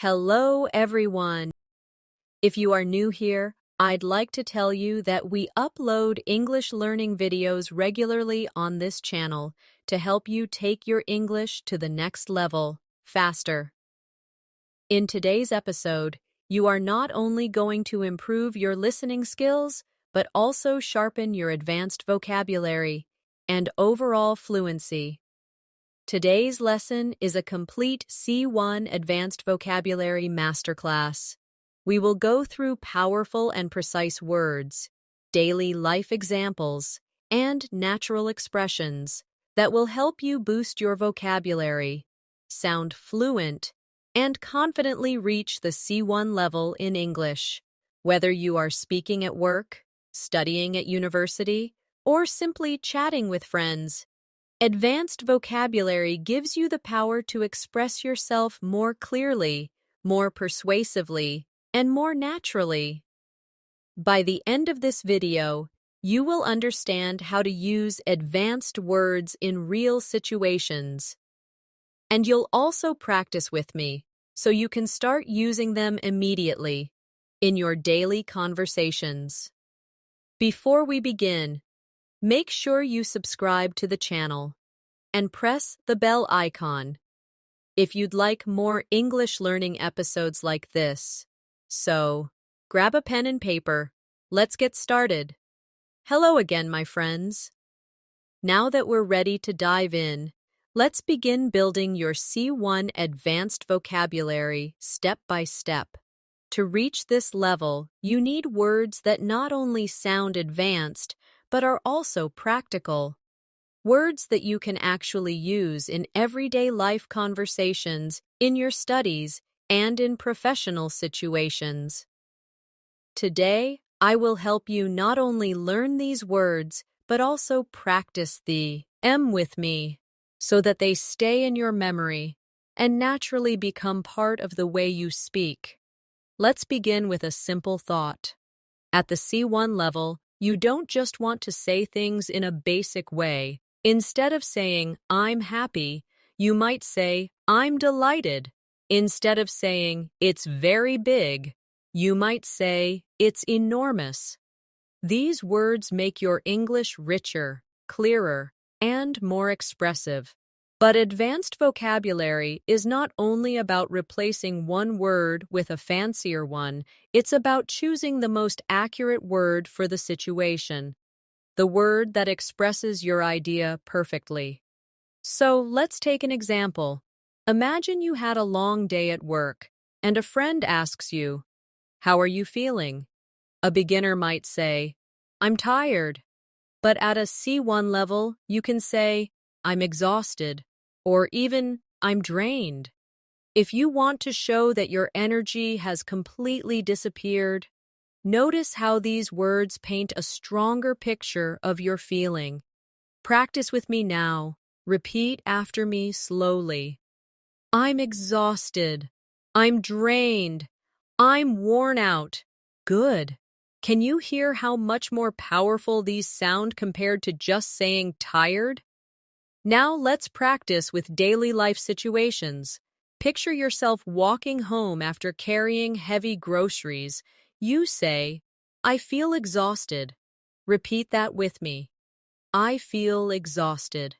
Hello, everyone. If you are new here, I'd like to tell you that we upload English learning videos regularly on this channel to help you take your English to the next level, faster. In today's episode, you are not only going to improve your listening skills, but also sharpen your advanced vocabulary and overall fluency. Today's lesson is a complete C1 Advanced Vocabulary Masterclass. We will go through powerful and precise words, daily life examples, and natural expressions that will help you boost your vocabulary, sound fluent, and confidently reach the C1 level in English. Whether you are speaking at work, studying at university, or simply chatting with friends, advanced vocabulary gives you the power to express yourself more clearly, more persuasively, and more naturally. By the end of this video, you will understand how to use advanced words in real situations. And you'll also practice with me, so you can start using them immediately in your daily conversations. Before we begin, make sure you subscribe to the channel and press the bell icon if you'd like more English learning episodes like this. So, grab a pen and paper. Let's get started. Hello again, my friends. Now that we're ready to dive in, let's begin building your C1 advanced vocabulary step by step. To reach this level, you need words that not only sound advanced, but are also practical. Words that you can actually use in everyday life conversations, in your studies, and in professional situations. Today, I will help you not only learn these words, but also practice the M with me, so that they stay in your memory and naturally become part of the way you speak. Let's begin with a simple thought. At the C1 level, you don't just want to say things in a basic way. Instead of saying, "I'm happy," you might say, "I'm delighted." Instead of saying, "It's very big," you might say, "It's enormous." These words make your English richer, clearer, and more expressive. But advanced vocabulary is not only about replacing one word with a fancier one, it's about choosing the most accurate word for the situation, the word that expresses your idea perfectly. So let's take an example. Imagine you had a long day at work, and a friend asks you, "How are you feeling?" A beginner might say, "I'm tired." But at a C1 level, you can say, "I'm exhausted," or even, "I'm drained." If you want to show that your energy has completely disappeared, notice how these words paint a stronger picture of your feeling. Practice with me now. Repeat after me slowly. I'm exhausted. I'm drained. I'm worn out. Good. Can you hear how much more powerful these sound compared to just saying tired? Now let's practice with daily life situations. Picture yourself walking home after carrying heavy groceries. You say, "I feel exhausted." Repeat that with me. I feel exhausted.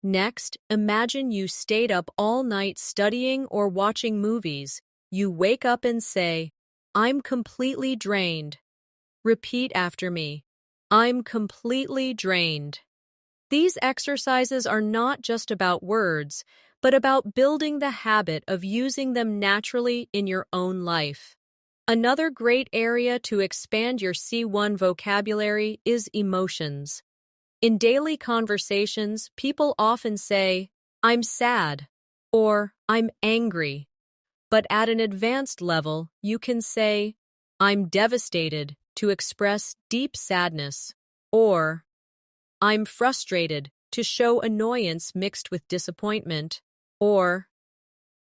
Next, imagine you stayed up all night studying or watching movies. You wake up and say, "I'm completely drained." Repeat after me. I'm completely drained. These exercises are not just about words, but about building the habit of using them naturally in your own life. Another great area to expand your C1 vocabulary is emotions. In daily conversations, people often say, "I'm sad," or "I'm angry." But at an advanced level, you can say, "I'm devastated," to express deep sadness, or "I'm frustrated," to show annoyance mixed with disappointment, or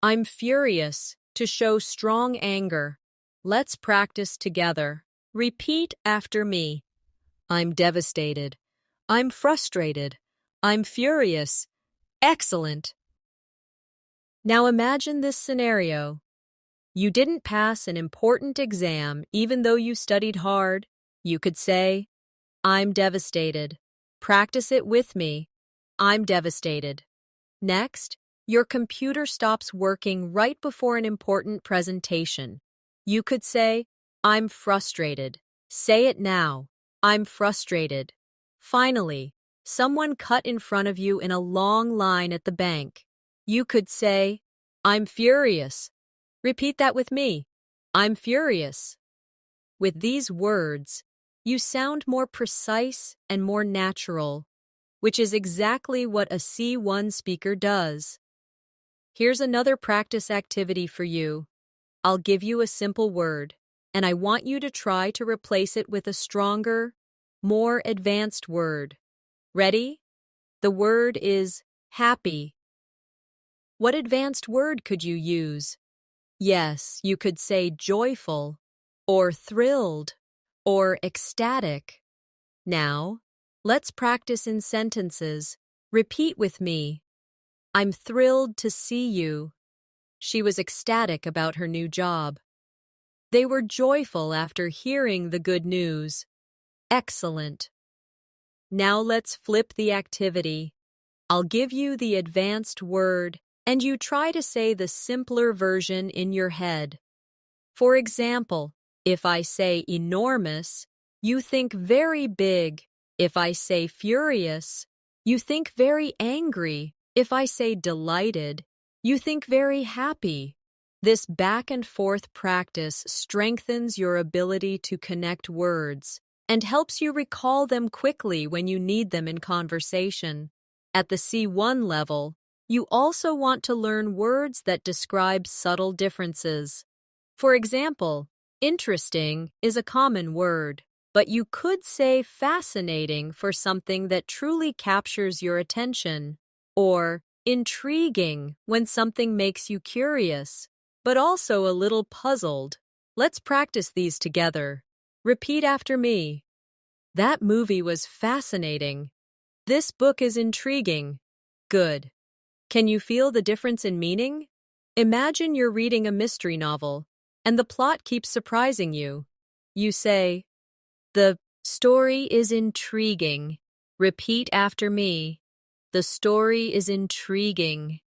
"I'm furious," to show strong anger. Let's practice together. Repeat after me. I'm devastated. I'm frustrated. I'm furious. Excellent. Now imagine this scenario. You didn't pass an important exam even though you studied hard. You could say, I'm devastated. Practice it with me. I'm devastated. Next, your computer stops working right before an important presentation. You could say, I'm frustrated. Say it now. I'm frustrated. Finally, someone cut in front of you in a long line at the bank. You could say, I'm furious. Repeat that with me. I'm furious. With these words, you sound more precise and more natural, which is exactly what a C1 speaker does. Here's another practice activity for you. I'll give you a simple word, and I want you to try to replace it with a stronger, more advanced word. Ready? The word is happy. What advanced word could you use? Yes, you could say joyful, or thrilled, or ecstatic. Now, let's practice in sentences. Repeat with me. I'm thrilled to see you. She was ecstatic about her new job. They were joyful after hearing the good news. Excellent. Now let's flip the activity. I'll give you the advanced word, and you try to say the simpler version in your head. For example, if I say enormous, you think very big. If I say furious, you think very angry. If I say delighted, you think very happy. This back and forth practice strengthens your ability to connect words and helps you recall them quickly when you need them in conversation. At the C1 level, you also want to learn words that describe subtle differences. For example, interesting is a common word, but you could say fascinating for something that truly captures your attention, or intriguing when something makes you curious, but also a little puzzled. Let's practice these together. Repeat after me. That movie was fascinating. This book is intriguing. Good. Can you feel the difference in meaning? Imagine you're reading a mystery novel, and the plot keeps surprising you. You say, the story is intriguing. Repeat after me. The story is intriguing.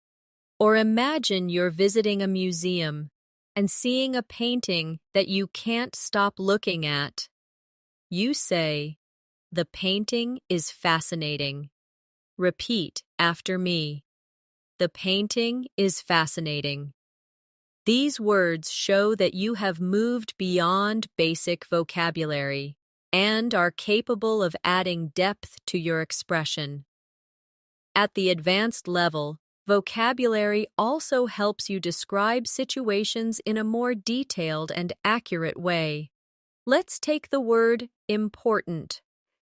Or imagine you're visiting a museum and seeing a painting that you can't stop looking at. You say, the painting is fascinating. Repeat after me. The painting is fascinating. These words show that you have moved beyond basic vocabulary and are capable of adding depth to your expression. At the advanced level, vocabulary also helps you describe situations in a more detailed and accurate way. Let's take the word important.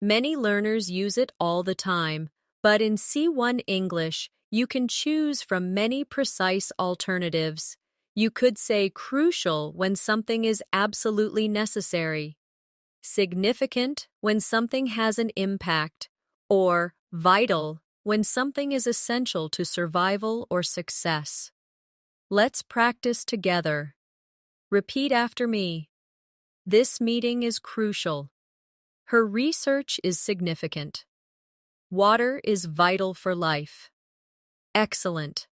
Many learners use it all the time, but in C1 English, you can choose from many precise alternatives. You could say crucial when something is absolutely necessary, significant when something has an impact, or vital when something is essential to survival or success. Let's practice together. Repeat after me. This meeting is crucial. Her research is significant. Water is vital for life. Excellent.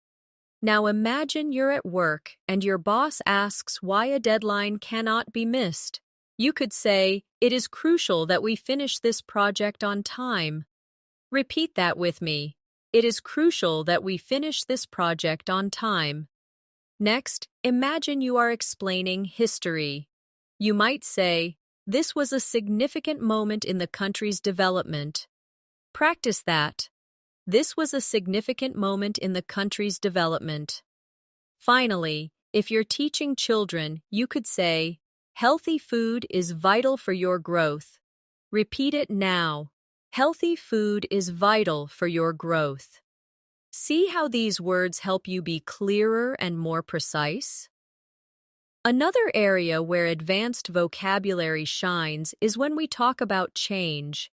Now imagine you're at work and your boss asks why a deadline cannot be missed. You could say, it is crucial that we finish this project on time. Repeat that with me. It is crucial that we finish this project on time. Next, imagine you are explaining history. You might say, this was a significant moment in the country's development. Practice that. This was a significant moment in the country's development. Finally, if you're teaching children, you could say, healthy food is vital for your growth. Repeat it now. Healthy food is vital for your growth. See how these words help you be clearer and more precise? Another area where advanced vocabulary shines is when we talk about change.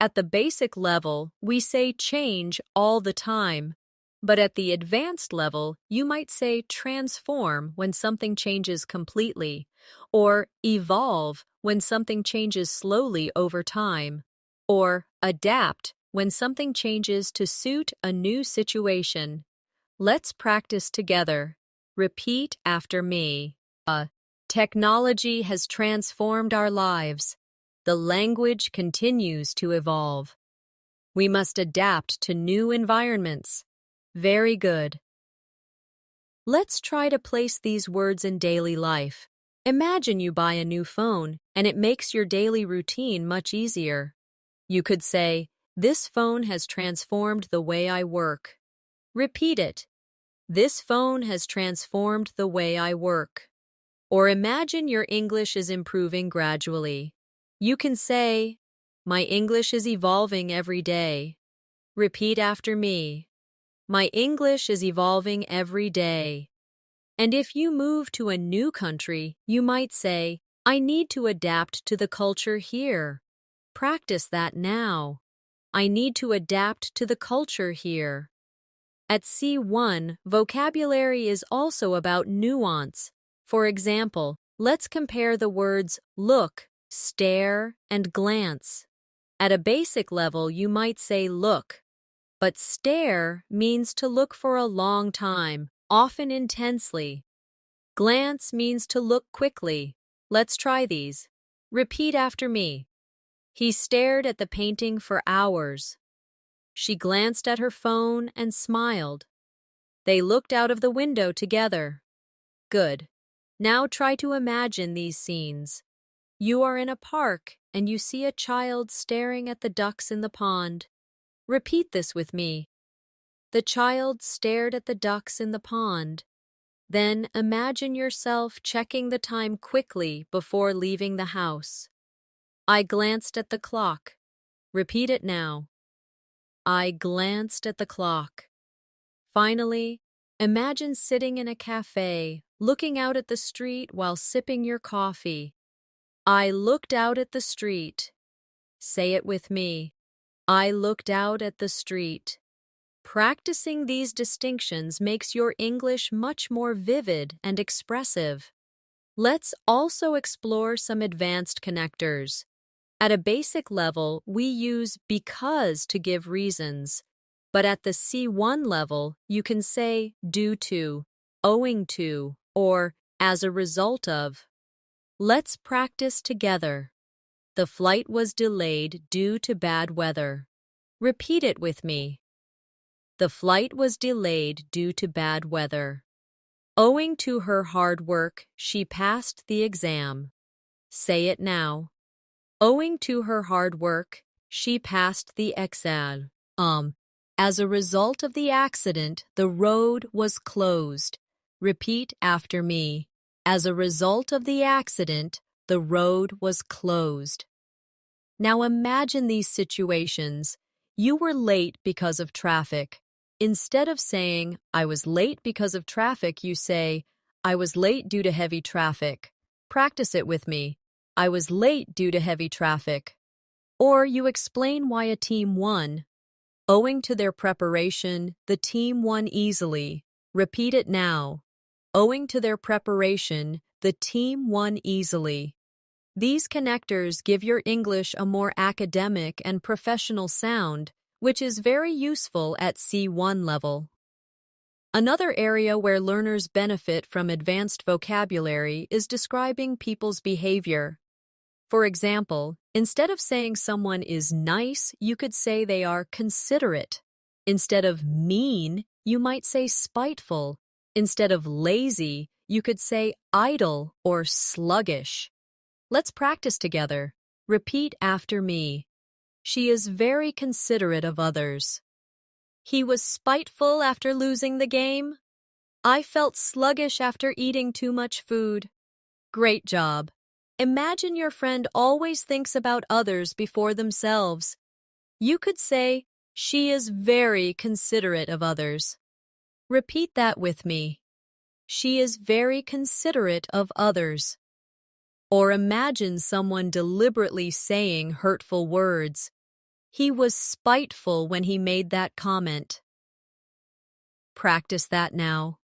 At the basic level, we say change all the time. But at the advanced level, you might say transform when something changes completely, or evolve when something changes slowly over time, or adapt when something changes to suit a new situation. Let's practice together. Repeat after me. Technology has transformed our lives. The language continues to evolve. We must adapt to new environments. Very good. Let's try to place these words in daily life. Imagine you buy a new phone and it makes your daily routine much easier. You could say, "This phone has transformed the way I work." Repeat it. This phone has transformed the way I work. Or imagine your English is improving gradually. You can say, "My English is evolving every day." Repeat after me. My English is evolving every day. And if you move to a new country, you might say, "I need to adapt to the culture here." Practice that now. I need to adapt to the culture here. At C1, vocabulary is also about nuance. For example, let's compare the words look, stare, and glance. At a basic level, you might say look, but stare means to look for a long time, often intensely. Glance means to look quickly. Let's try these. Repeat after me. He stared at the painting for hours. She glanced at her phone and smiled. They looked out of the window together. Good. Now try to imagine these scenes. You are in a park and you see a child staring at the ducks in the pond. Repeat this with me. The child stared at the ducks in the pond. Then imagine yourself checking the time quickly before leaving the house. I glanced at the clock. Repeat it now. I glanced at the clock. Finally, imagine sitting in a cafe, looking out at the street while sipping your coffee. I looked out at the street. Say it with me. I looked out at the street. Practicing these distinctions makes your English much more vivid and expressive. Let's also explore some advanced connectors. At a basic level, we use because to give reasons. But at the C1 level, you can say due to, owing to, or as a result of. Let's practice together. The flight was delayed due to bad weather. Repeat it with me. The flight was delayed due to bad weather. Owing to her hard work, she passed the exam. Say it now. Owing to her hard work, she passed the exam. As a result of the accident, the road was closed. Repeat after me. As a result of the accident, the road was closed. Now imagine these situations. You were late because of traffic. Instead of saying, "I was late because of traffic," you say, "I was late due to heavy traffic." Practice it with me. I was late due to heavy traffic. Or you explain why a team won. Owing to their preparation, the team won easily. Repeat it now. Owing to their preparation, the team won easily. These connectors give your English a more academic and professional sound, which is very useful at C1 level. Another area where learners benefit from advanced vocabulary is describing people's behavior. For example, instead of saying someone is nice, you could say they are considerate. Instead of mean, you might say spiteful. Instead of lazy, you could say idle or sluggish. Let's practice together. Repeat after me. She is very considerate of others. He was spiteful after losing the game. I felt sluggish after eating too much food. Great job. Imagine your friend always thinks about others before themselves. You could say, "She is very considerate of others." Repeat that with me. She is very considerate of others. Or imagine someone deliberately saying hurtful words. He was spiteful when he made that comment. Practice that now.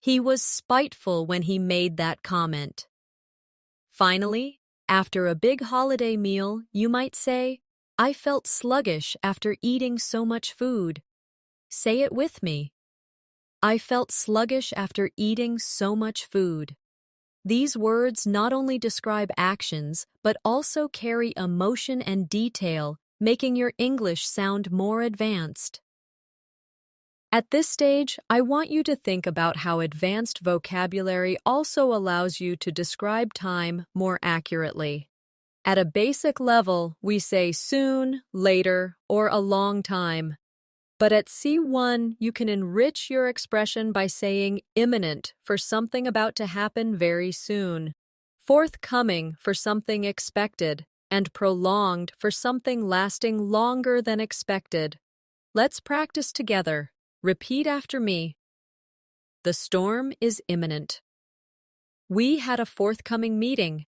He was spiteful when he made that comment. Finally, after a big holiday meal, you might say, I felt sluggish after eating so much food. Say it with me. I felt sluggish after eating so much food. These words not only describe actions, but also carry emotion and detail, making your English sound more advanced. At this stage, I want you to think about how advanced vocabulary also allows you to describe time more accurately. At a basic level, we say soon, later, or a long time. But at C1, you can enrich your expression by saying imminent for something about to happen very soon, forthcoming for something expected, and prolonged for something lasting longer than expected. Let's practice together. Repeat after me. The storm is imminent. We had a forthcoming meeting.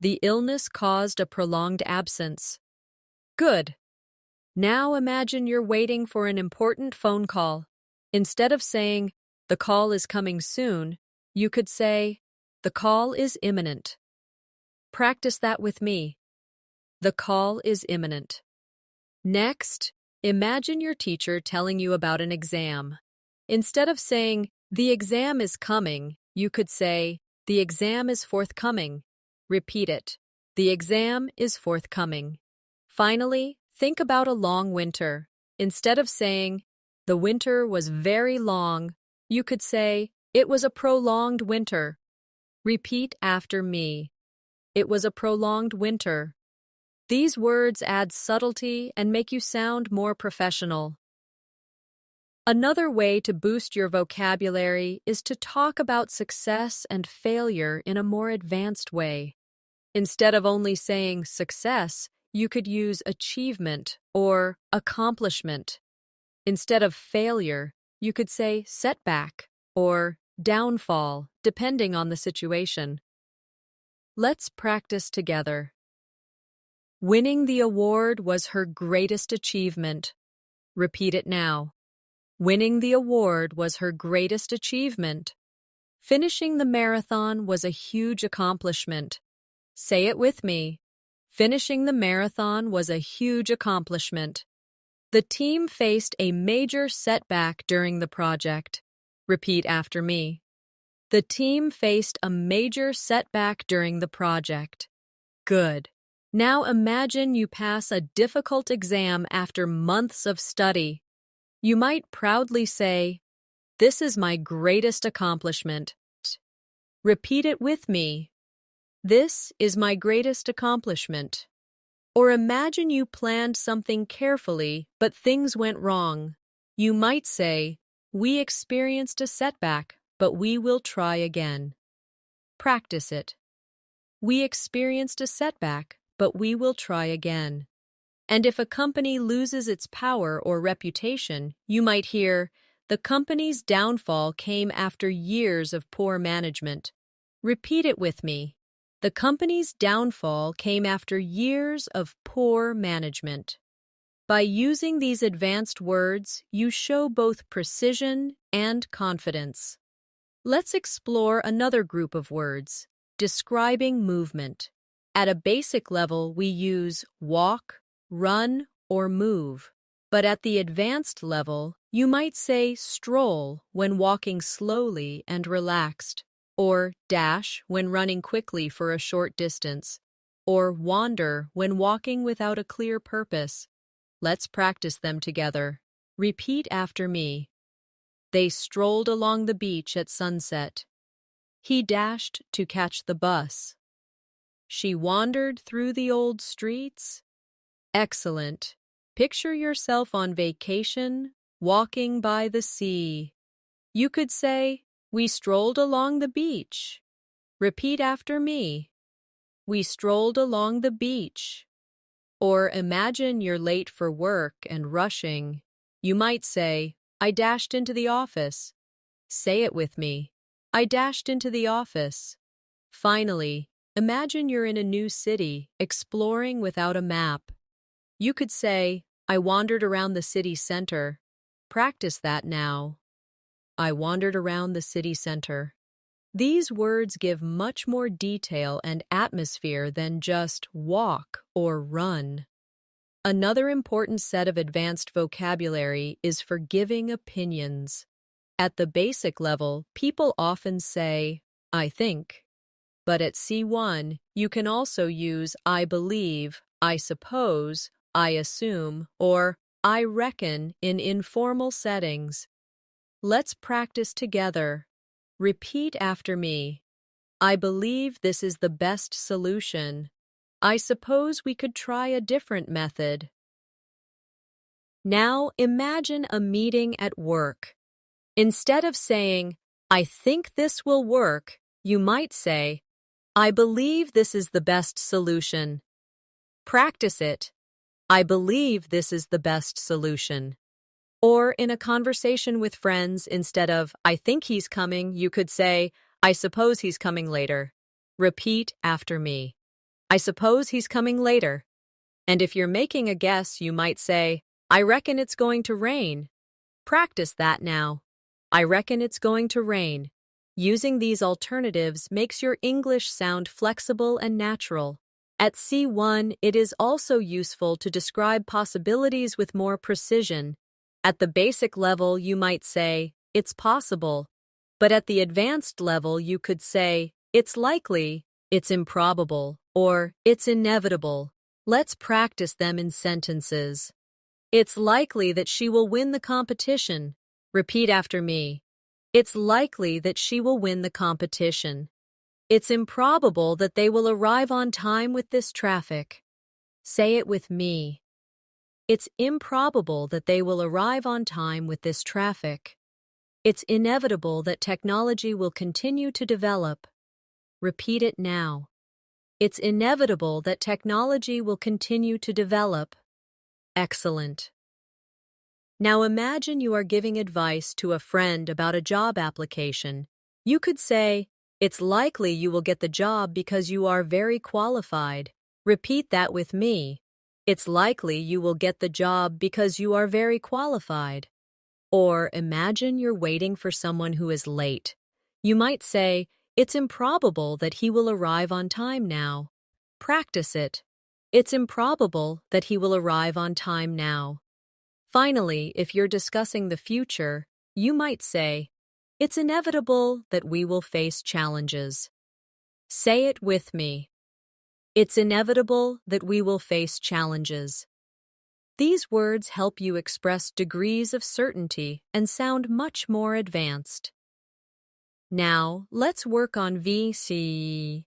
The illness caused a prolonged absence. Good. Now imagine you're waiting for an important phone call. Instead of saying, the call is coming soon, you could say, the call is imminent. Practice that with me. The call is imminent. Next, imagine your teacher telling you about an exam. Instead of saying, the exam is coming, you could say, the exam is forthcoming. Repeat it. The exam is forthcoming. Finally, think about a long winter. Instead of saying, the winter was very long, you could say, it was a prolonged winter. Repeat after me. It was a prolonged winter. These words add subtlety and make you sound more professional. Another way to boost your vocabulary is to talk about success and failure in a more advanced way. Instead of only saying success, you could use achievement or accomplishment. Instead of failure, you could say setback or downfall, depending on the situation. Let's practice together. Winning the award was her greatest achievement. Repeat it now. Winning the award was her greatest achievement. Finishing the marathon was a huge accomplishment. Say it with me. Finishing the marathon was a huge accomplishment. The team faced a major setback during the project. Repeat after me. The team faced a major setback during the project. Good. Now imagine you pass a difficult exam after months of study. You might proudly say, "This is my greatest accomplishment." Repeat it with me. This is my greatest accomplishment. Or imagine you planned something carefully, but things went wrong. You might say, "We experienced a setback, but we will try again." Practice it. We experienced a setback, but we will try again. And if a company loses its power or reputation, you might hear, "The company's downfall came after years of poor management." Repeat it with me. The company's downfall came after years of poor management. By using these advanced words, you show both precision and confidence. Let's explore another group of words, describing movement. At a basic level, we use walk, run, or move. But at the advanced level, you might say stroll when walking slowly and relaxed, or dash when running quickly for a short distance, or wander when walking without a clear purpose. Let's practice them together. Repeat after me. They strolled along the beach at sunset. He dashed to catch the bus. She wandered through the old streets. Excellent. Picture yourself on vacation, walking by the sea. You could say, "We strolled along the beach." Repeat after me. We strolled along the beach. Or imagine you're late for work and rushing. You might say, "I dashed into the office." Say it with me. I dashed into the office. Finally, imagine you're in a new city, exploring without a map. You could say, "I wandered around the city center." Practice that now. I wandered around the city center. These words give much more detail and atmosphere than just walk or run. Another important set of advanced vocabulary is for giving opinions. At the basic level, people often say, I think. But at C1, you can also use I believe, I suppose, I assume, or I reckon in informal settings. Let's practice together. Repeat after me. I believe this is the best solution. I suppose we could try a different method. Now imagine a meeting at work. Instead of saying, I think this will work, you might say, I believe this is the best solution. Practice it. I believe this is the best solution. Or in a conversation with friends, instead of, I think he's coming, you could say, I suppose he's coming later. Repeat after me. I suppose he's coming later. And if you're making a guess, you might say, I reckon it's going to rain. Practice that now. I reckon it's going to rain. Using these alternatives makes your English sound flexible and natural. At C1, it is also useful to describe possibilities with more precision. At the basic level, you might say, it's possible. But at the advanced level, you could say, it's likely, it's improbable, or it's inevitable. Let's practice them in sentences. It's likely that she will win the competition. Repeat after me. It's likely that she will win the competition. It's improbable that they will arrive on time with this traffic. Say it with me. It's improbable that they will arrive on time with this traffic. It's inevitable that technology will continue to develop. Repeat it now. It's inevitable that technology will continue to develop. Excellent. Now imagine you are giving advice to a friend about a job application. You could say, it's likely you will get the job because you are very qualified. Repeat that with me. It's likely you will get the job because you are very qualified. Or imagine you're waiting for someone who is late. You might say, it's improbable that he will arrive on time now. Practice it. It's improbable that he will arrive on time now. Finally, if you're discussing the future, you might say, it's inevitable that we will face challenges. Say it with me. It's inevitable that we will face challenges. These words help you express degrees of certainty and sound much more advanced. Now, let's work on VC.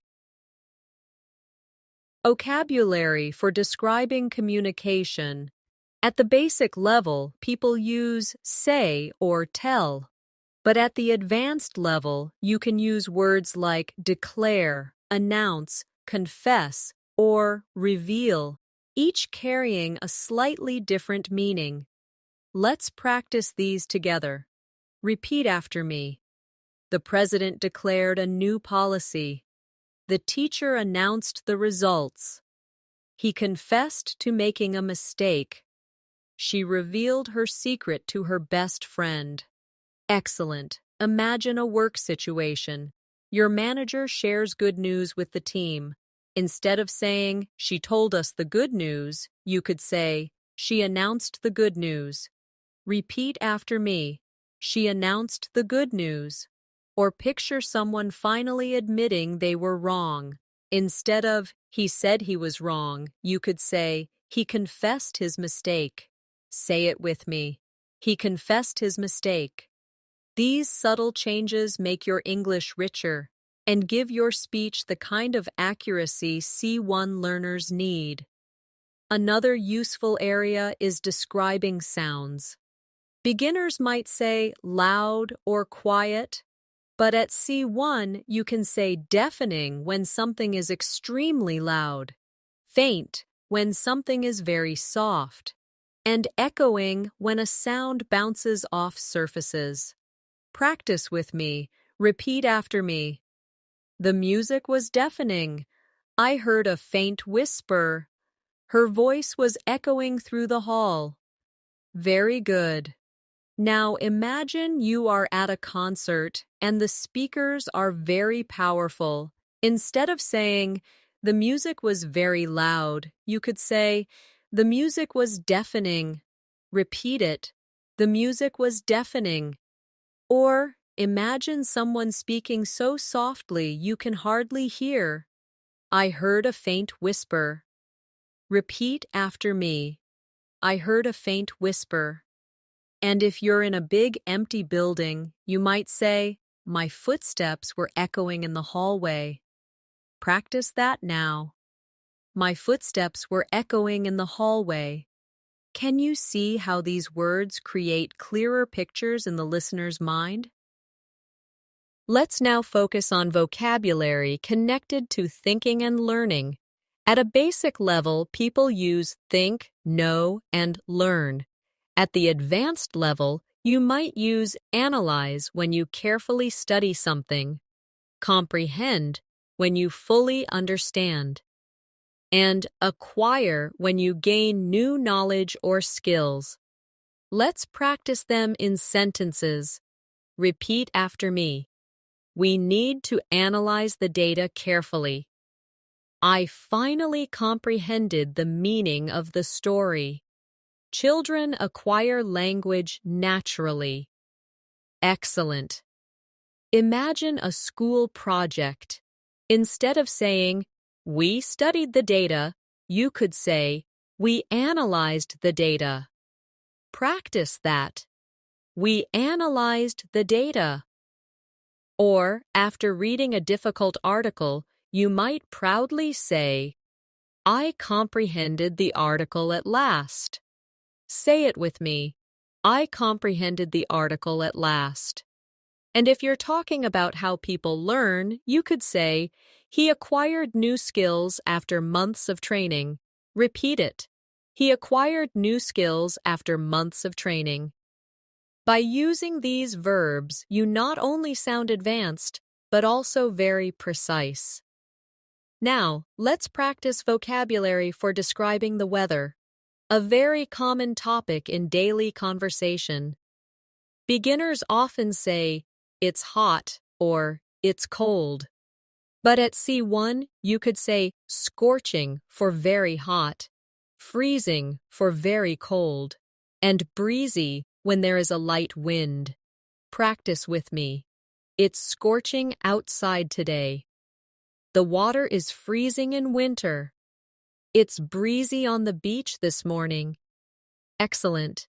Vocabulary for describing communication. At the basic level, people use say or tell. But at the advanced level, you can use words like declare, announce, confess, or reveal, each carrying a slightly different meaning. Let's practice these together. Repeat after me. The president declared a new policy. The teacher announced the results. He confessed to making a mistake. She revealed her secret to her best friend. Excellent. Imagine a work situation. Your manager shares good news with the team. Instead of saying, she told us the good news, you could say, she announced the good news. Repeat after me. She announced the good news. Or picture someone finally admitting they were wrong. Instead of, he said he was wrong, you could say, he confessed his mistake. Say it with me. He confessed his mistake. These subtle changes make your English richer and give your speech the kind of accuracy C1 learners need. Another useful area is describing sounds. Beginners might say loud or quiet, but at C1 you can say deafening when something is extremely loud, faint when something is very soft, and echoing when a sound bounces off surfaces. Practice with me. Repeat after me. The music was deafening. I heard a faint whisper. Her voice was echoing through the hall. Very good. Now imagine you are at a concert and the speakers are very powerful. Instead of saying, the music was very loud, you could say, the music was deafening. Repeat it. The music was deafening. Or imagine someone speaking so softly you can hardly hear. I heard a faint whisper. Repeat after me. I heard a faint whisper. And if you're in a big empty building, you might say, my footsteps were echoing in the hallway. Practice that now. My footsteps were echoing in the hallway. Can you see how these words create clearer pictures in the listener's mind? Let's now focus on vocabulary connected to thinking and learning. At a basic level, people use think, know, and learn. At the advanced level, you might use analyze when you carefully study something, comprehend when you fully understand, and acquire when you gain new knowledge or skills. Let's practice them in sentences. Repeat after me. We need to analyze the data carefully. I finally comprehended the meaning of the story. Children acquire language naturally. Excellent. Imagine a school project. Instead of saying, we studied the data, you could say, we analyzed the data. Practice that. We analyzed the data. Or, after reading a difficult article, you might proudly say, I comprehended the article at last. Say it with me. I comprehended the article at last. And if you're talking about how people learn, you could say, he acquired new skills after months of training. Repeat it. He acquired new skills after months of training. By using these verbs, you not only sound advanced, but also very precise. Now, let's practice vocabulary for describing the weather, a very common topic in daily conversation. Beginners often say, it's hot or it's cold. But at C1, you could say scorching for very hot, freezing for very cold, and breezy when there is a light wind. Practice with me. It's scorching outside today. The water is freezing in winter. It's breezy on the beach this morning. Excellent.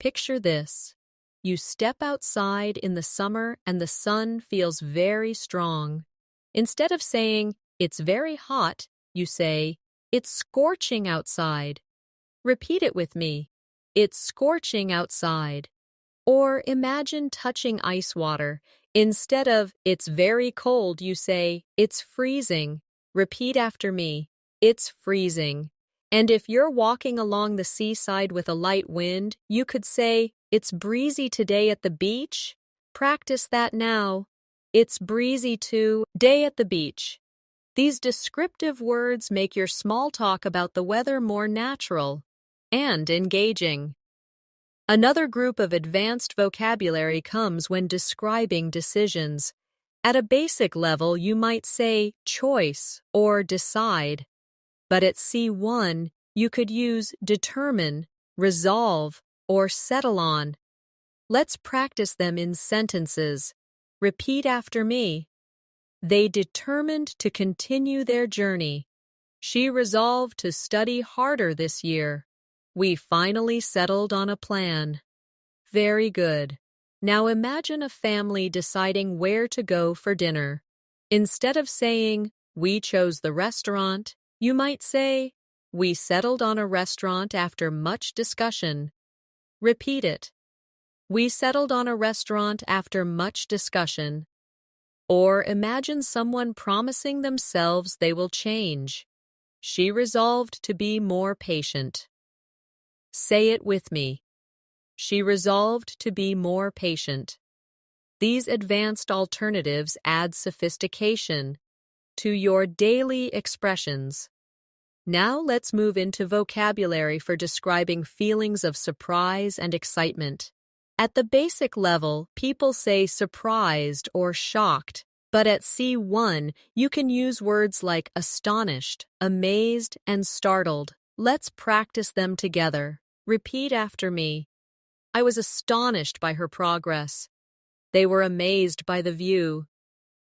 Picture this. You step outside in the summer and the sun feels very strong. Instead of saying, it's very hot, you say, it's scorching outside. Repeat it with me. It's scorching outside. Or imagine touching ice water. Instead of, it's very cold, you say, it's freezing. Repeat after me. It's freezing. And if you're walking along the seaside with a light wind, you could say, it's breezy today at the beach. Practice that now. It's breezy today at the beach. These descriptive words make your small talk about the weather more natural and engaging. Another group of advanced vocabulary comes when describing decisions. At a basic level, you might say choice or decide. But at C1, you could use determine, resolve, or settle on. Let's practice them in sentences. Repeat after me. They determined to continue their journey. She resolved to study harder this year. We finally settled on a plan. Very good. Now imagine a family deciding where to go for dinner. Instead of saying, we chose the restaurant, you might say, we settled on a restaurant after much discussion. Repeat it. We settled on a restaurant after much discussion. Or imagine someone promising themselves they will change. She resolved to be more patient. Say it with me. She resolved to be more patient. These advanced alternatives add sophistication to your daily expressions. Now let's move into vocabulary for describing feelings of surprise and excitement. At the basic level, people say surprised or shocked, but at C1, you can use words like astonished, amazed, and startled. Let's practice them together. Repeat after me. I was astonished by her progress. They were amazed by the view.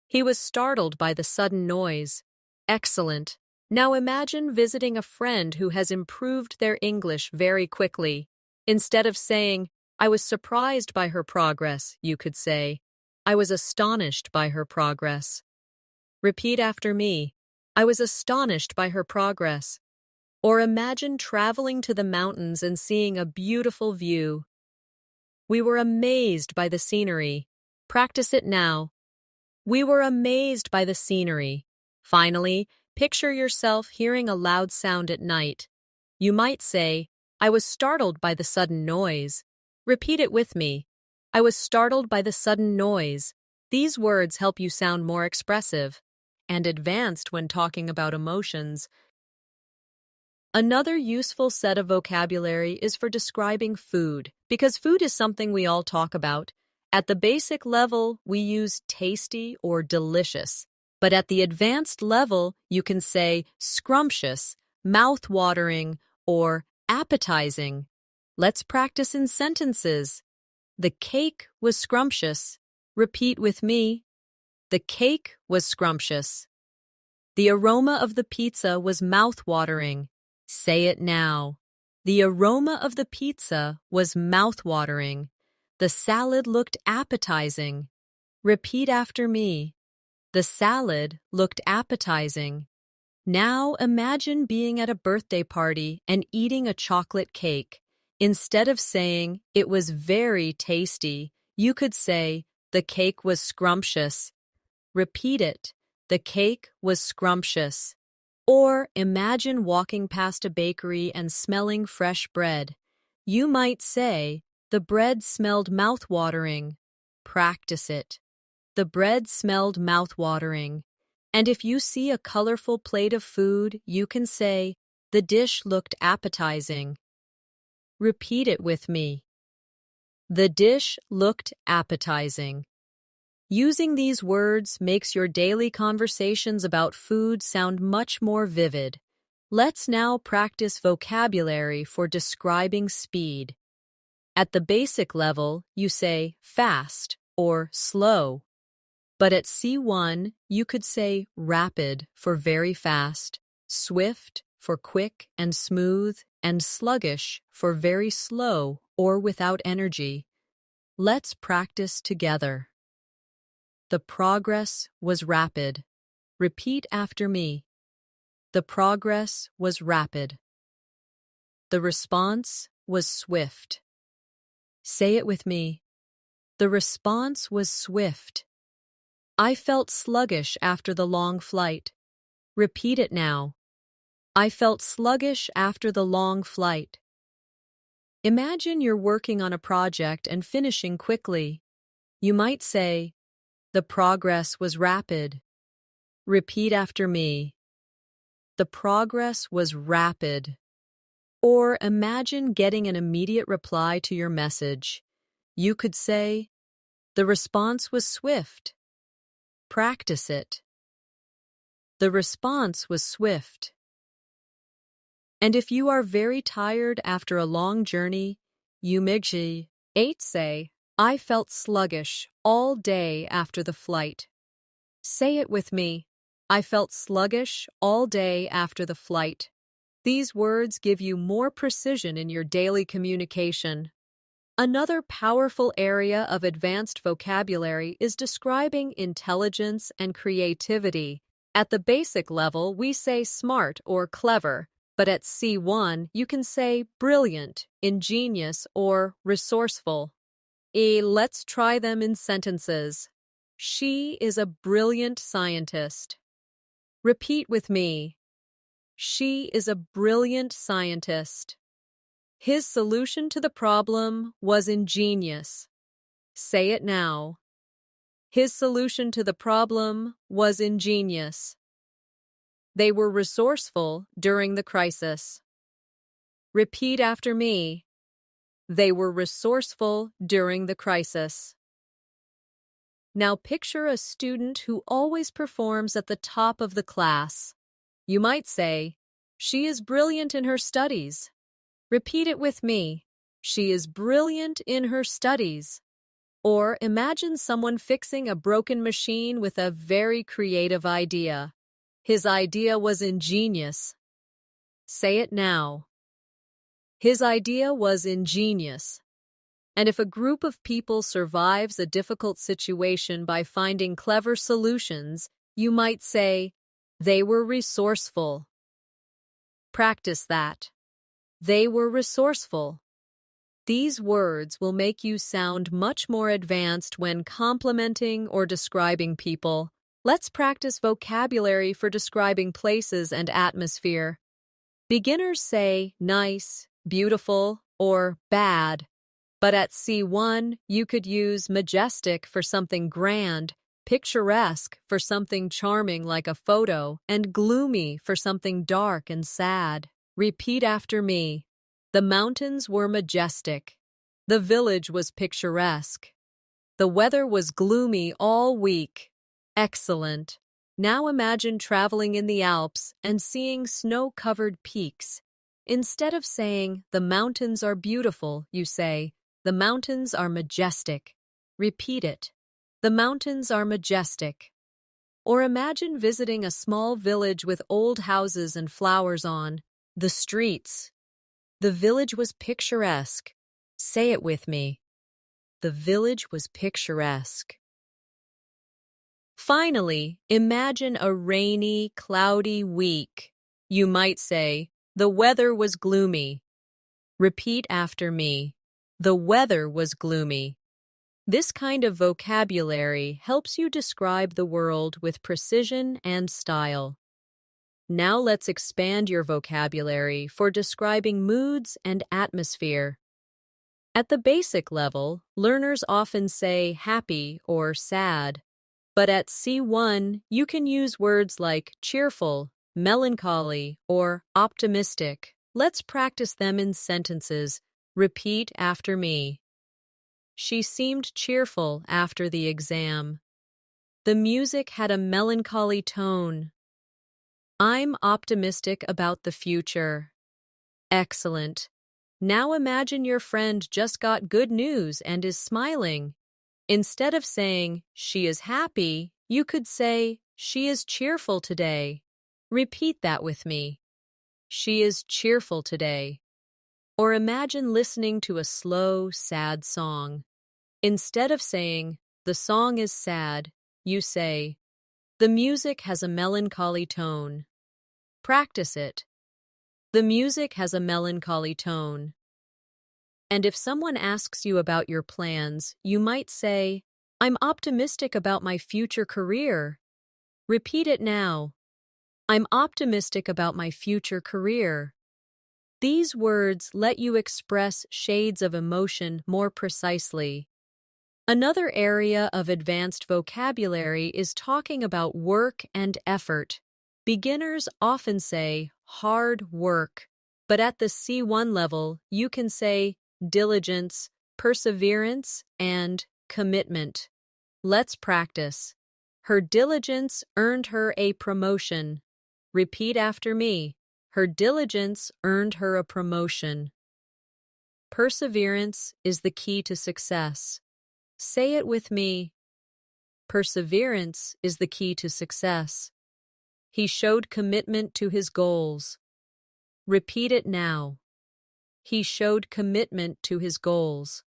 He was startled by the sudden noise. Excellent. Now imagine visiting a friend who has improved their English very quickly. Instead of saying, I was surprised by her progress, you could say, I was astonished by her progress. Repeat after me. I was astonished by her progress. Or imagine traveling to the mountains and seeing a beautiful view. We were amazed by the scenery. Practice it now. We were amazed by the scenery. Finally, picture yourself hearing a loud sound at night. You might say, I was startled by the sudden noise. Repeat it with me. I was startled by the sudden noise. These words help you sound more expressive and advanced when talking about emotions. Another useful set of vocabulary is for describing food, because food is something we all talk about. At the basic level, we use tasty or delicious. But at the advanced level, you can say scrumptious, mouth-watering, or appetizing. Let's practice in sentences. The cake was scrumptious. Repeat with me. The cake was scrumptious. The aroma of the pizza was mouth-watering. Say it now. The aroma of the pizza was mouth-watering. The salad looked appetizing. Repeat after me. The salad looked appetizing. Now imagine being at a birthday party and eating a chocolate cake. Instead of saying, it was very tasty, you could say, the cake was scrumptious. Repeat it. The cake was scrumptious. Or imagine walking past a bakery and smelling fresh bread. You might say, the bread smelled mouth-watering. Practice it. The bread smelled mouth-watering. And if you see a colorful plate of food, you can say, the dish looked appetizing. Repeat it with me. The dish looked appetizing. Using these words makes your daily conversations about food sound much more vivid. Let's now practice vocabulary for describing speed. At the basic level, you say fast or slow. But at C1, you could say rapid for very fast, swift for quick and smooth, and sluggish for very slow or without energy. Let's practice together. The progress was rapid. Repeat after me. The progress was rapid. The response was swift. Say it with me. The response was swift. I felt sluggish after the long flight. Repeat it now. I felt sluggish after the long flight. Imagine you're working on a project and finishing quickly. You might say, the progress was rapid. Repeat after me. The progress was rapid. Or imagine getting an immediate reply to your message. You could say, the response was swift. Practice it. The response was swift. And if you are very tired after a long journey, you may say, I felt sluggish all day after the flight. Say it with me. I felt sluggish all day after the flight. These words give you more precision in your daily communication. Another powerful area of advanced vocabulary is describing intelligence and creativity. At the basic level, we say smart or clever, but at C1, you can say brilliant, ingenious, or resourceful. Let's try them in sentences. She is a brilliant scientist. Repeat with me. She is a brilliant scientist. His solution to the problem was ingenious. Say it now. His solution to the problem was ingenious. They were resourceful during the crisis. Repeat after me. They were resourceful during the crisis. Now picture a student who always performs at the top of the class. You might say, "She is brilliant in her studies." Repeat it with me. She is brilliant in her studies. Or imagine someone fixing a broken machine with a very creative idea. His idea was ingenious. Say it now. His idea was ingenious. And if a group of people survives a difficult situation by finding clever solutions, you might say, they were resourceful. Practice that. They were resourceful. These words will make you sound much more advanced when complimenting or describing people. Let's practice vocabulary for describing places and atmosphere. Beginners say nice, beautiful, or bad. But at C1, you could use majestic for something grand, picturesque for something charming like a photo, and gloomy for something dark and sad. Repeat after me. The mountains were majestic. The village was picturesque. The weather was gloomy all week. Excellent. Now imagine traveling in the Alps and seeing snow-covered peaks. Instead of saying, the mountains are beautiful, you say, the mountains are majestic. Repeat it. The mountains are majestic. Or imagine visiting a small village with old houses and flowers on the streets. The village was picturesque. Say it with me. The village was picturesque. Finally, imagine a rainy, cloudy week. You might say, the weather was gloomy. Repeat after me. The weather was gloomy. This kind of vocabulary helps you describe the world with precision and style. Now let's expand your vocabulary for describing moods and atmosphere. At the basic level, learners often say happy or sad. But at C1, you can use words like cheerful, melancholy, or optimistic. Let's practice them in sentences. Repeat after me. She seemed cheerful after the exam. The music had a melancholy tone. I'm optimistic about the future. Excellent. Now imagine your friend just got good news and is smiling. Instead of saying, she is happy, you could say, she is cheerful today. Repeat that with me. She is cheerful today. Or imagine listening to a slow, sad song. Instead of saying, the song is sad, you say, the music has a melancholy tone. Practice it. The music has a melancholy tone. And if someone asks you about your plans, you might say, I'm optimistic about my future career. Repeat it now. I'm optimistic about my future career. These words let you express shades of emotion more precisely. Another area of advanced vocabulary is talking about work and effort. Beginners often say hard work, but at the C1 level, you can say diligence, perseverance, and commitment. Let's practice. Her diligence earned her a promotion. Repeat after me. Her diligence earned her a promotion. Perseverance is the key to success. Say it with me. Perseverance is the key to success. He showed commitment to his goals. Repeat it now. He showed commitment to his goals.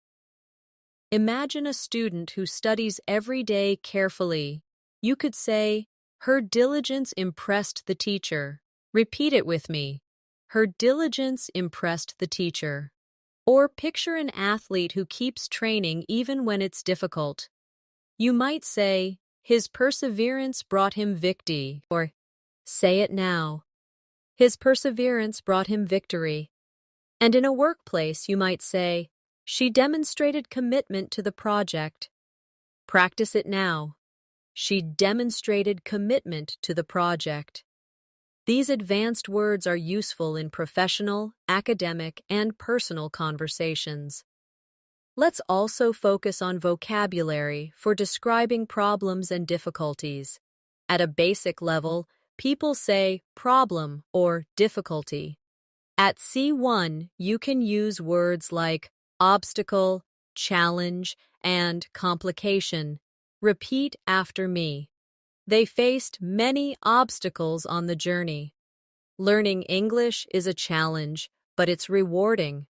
Imagine a student who studies every day carefully. You could say, her diligence impressed the teacher. Repeat it with me. Her diligence impressed the teacher. Or picture an athlete who keeps training even when it's difficult. You might say, his perseverance brought him victory, or say it now. His perseverance brought him victory. And in a workplace, you might say, she demonstrated commitment to the project. Practice it now. She demonstrated commitment to the project. These advanced words are useful in professional, academic, and personal conversations. Let's also focus on vocabulary for describing problems and difficulties. At a basic level, people say problem or difficulty. At C1, you can use words like obstacle, challenge, and complication. Repeat after me. They faced many obstacles on the journey. Learning English is a challenge, but it's rewarding.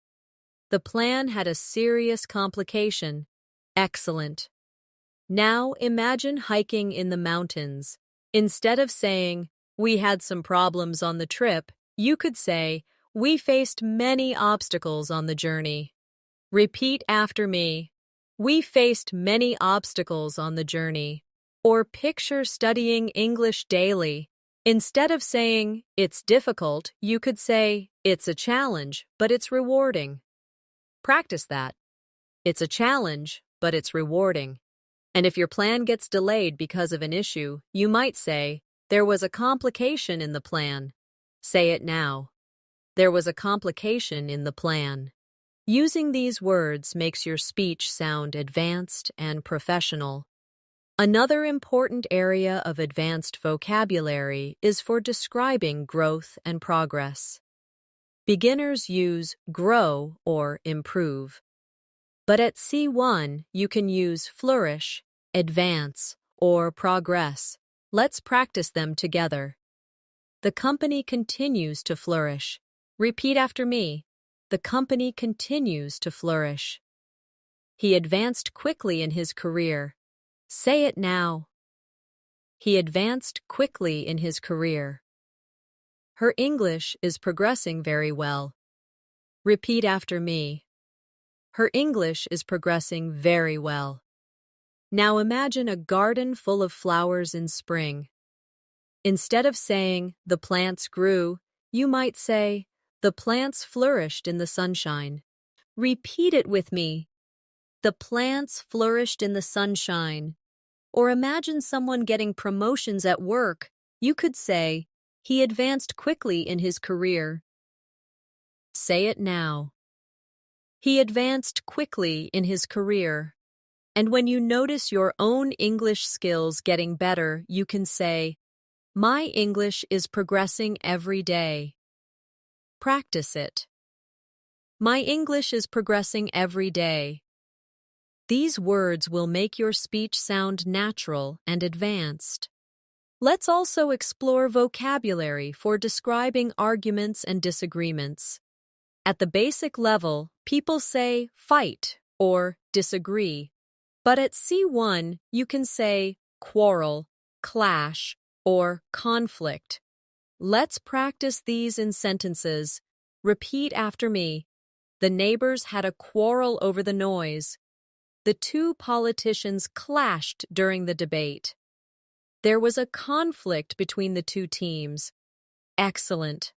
The plan had a serious complication. Excellent. Now imagine hiking in the mountains. Instead of saying, "We had some problems on the trip," you could say, "We faced many obstacles on the journey." Repeat after me. We faced many obstacles on the journey. Or picture studying English daily. Instead of saying, "It's difficult," you could say, "It's a challenge, but it's rewarding." Practice that. It's a challenge, but it's rewarding. And if your plan gets delayed because of an issue, you might say, "There was a complication in the plan." Say it now. There was a complication in the plan. Using these words makes your speech sound advanced and professional. Another important area of advanced vocabulary is for describing growth and progress. Beginners use grow or improve. But at C1, you can use flourish, advance, or progress. Let's practice them together. The company continues to flourish. Repeat after me. The company continues to flourish. He advanced quickly in his career. Say it now. He advanced quickly in his career. Her English is progressing very well. Repeat after me. Her English is progressing very well. Now imagine a garden full of flowers in spring. Instead of saying, "The plants grew," you might say, "The plants flourished in the sunshine." Repeat it with me. The plants flourished in the sunshine. Or imagine someone getting promotions at work. You could say, "He advanced quickly in his career." Say it now. He advanced quickly in his career. And when you notice your own English skills getting better, you can say, "My English is progressing every day." Practice it. My English is progressing every day. These words will make your speech sound natural and advanced. Let's also explore vocabulary for describing arguments and disagreements. At the basic level, people say fight or disagree. But at C1, you can say quarrel, clash, or conflict. Let's practice these in sentences. Repeat after me. The neighbors had a quarrel over the noise. The two politicians clashed during the debate. There was a conflict between the two teams. Excellent.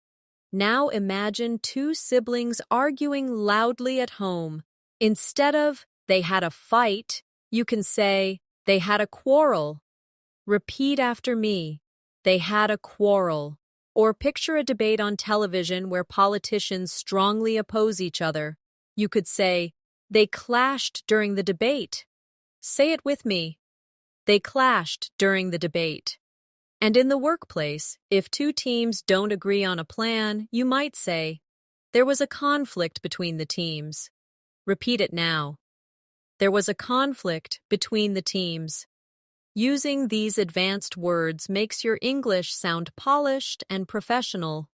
Now imagine two siblings arguing loudly at home. Instead of "they had a fight," you can say "they had a quarrel." Repeat after me. They had a quarrel. Or picture a debate on television where politicians strongly oppose each other. You could say, "They clashed during the debate." Say it with me. They clashed during the debate. And in the workplace, if two teams don't agree on a plan, you might say, "There was a conflict between the teams." Repeat it now. There was a conflict between the teams. Using these advanced words makes your English sound polished and professional.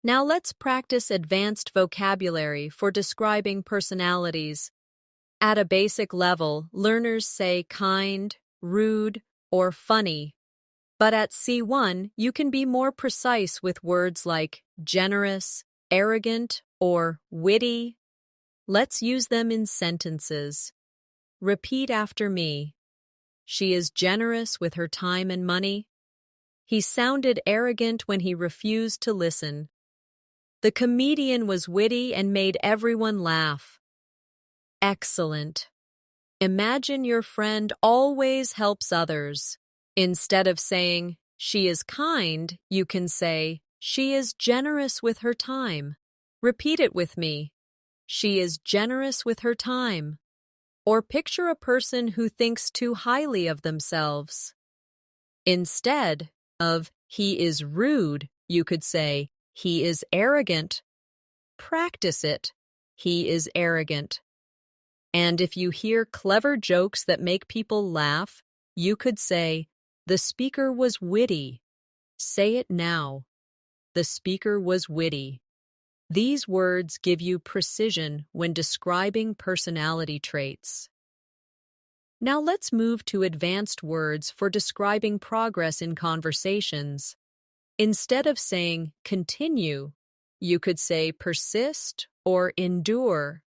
Now let's practice advanced vocabulary for describing personalities. At a basic level, learners say kind, rude, or funny. But at C1, you can be more precise with words like generous, arrogant, or witty. Let's use them in sentences. Repeat after me. She is generous with her time and money. He sounded arrogant when he refused to listen. The comedian was witty and made everyone laugh. Excellent. Imagine your friend always helps others. Instead of saying, she is kind, you can say, she is generous with her time. Repeat it with me. She is generous with her time. Or picture a person who thinks too highly of themselves. Instead of he is rude, you could say he is arrogant. Practice it. He is arrogant. And if you hear clever jokes that make people laugh, you could say, the speaker was witty. Say it now. The speaker was witty. These words give you precision when describing personality traits. Now let's move to advanced words for describing progress in conversations. Instead of saying continue, you could say persist or endure.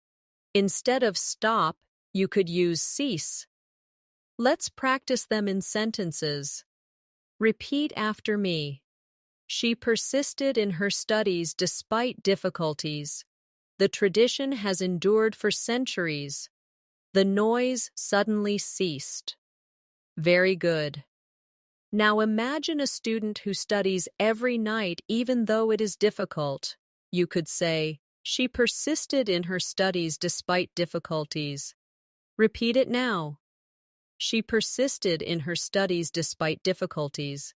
Instead of stop, you could use cease. Let's practice them in sentences. Repeat after me. She persisted in her studies despite difficulties. The tradition has endured for centuries. The noise suddenly ceased. Very good. Now imagine a student who studies every night even though it is difficult. You could say, she persisted in her studies despite difficulties. Repeat it now. She persisted in her studies despite difficulties.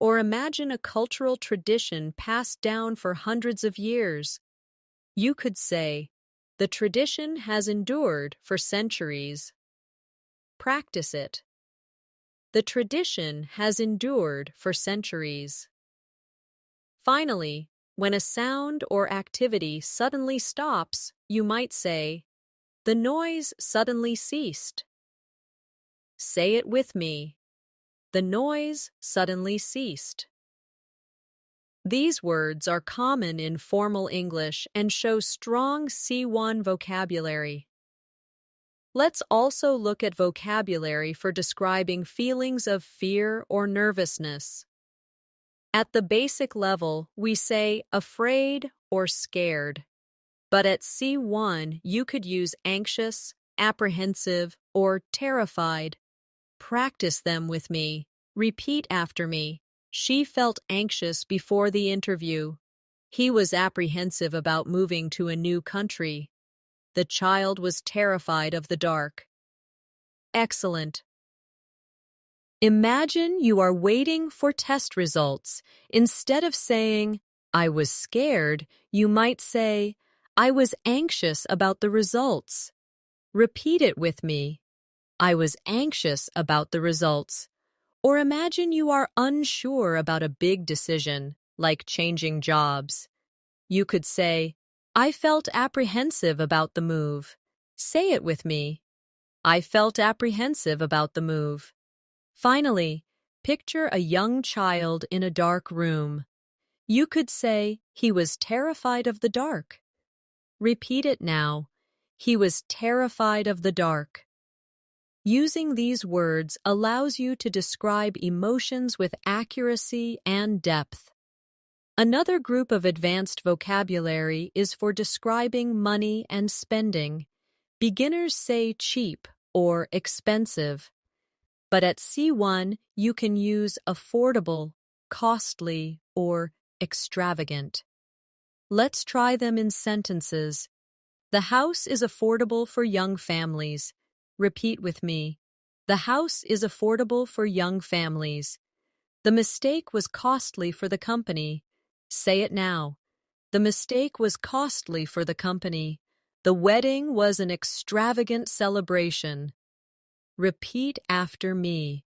Or imagine a cultural tradition passed down for hundreds of years. You could say, the tradition has endured for centuries. Practice it. The tradition has endured for centuries. Finally, when a sound or activity suddenly stops, you might say, the noise suddenly ceased. Say it with me. The noise suddenly ceased. These words are common in formal English and show strong C1 vocabulary. Let's also look at vocabulary for describing feelings of fear or nervousness. At the basic level, we say afraid or scared. But at C1, you could use anxious, apprehensive, or terrified. Practice them with me. Repeat after me. She felt anxious before the interview. He was apprehensive about moving to a new country. The child was terrified of the dark. Excellent. Imagine you are waiting for test results. Instead of saying, I was scared, you might say, I was anxious about the results. Repeat it with me. I was anxious about the results. Or imagine you are unsure about a big decision, like changing jobs. You could say, I felt apprehensive about the move. Say it with me. I felt apprehensive about the move. Finally, picture a young child in a dark room. You could say, he was terrified of the dark. Repeat it now. He was terrified of the dark. Using these words allows you to describe emotions with accuracy and depth. Another group of advanced vocabulary is for describing money and spending. Beginners say cheap or expensive. But at C1, you can use affordable, costly, or extravagant. Let's try them in sentences. The house is affordable for young families. Repeat with me. The house is affordable for young families. The mistake was costly for the company. Say it now. The mistake was costly for the company. The wedding was an extravagant celebration. Repeat after me.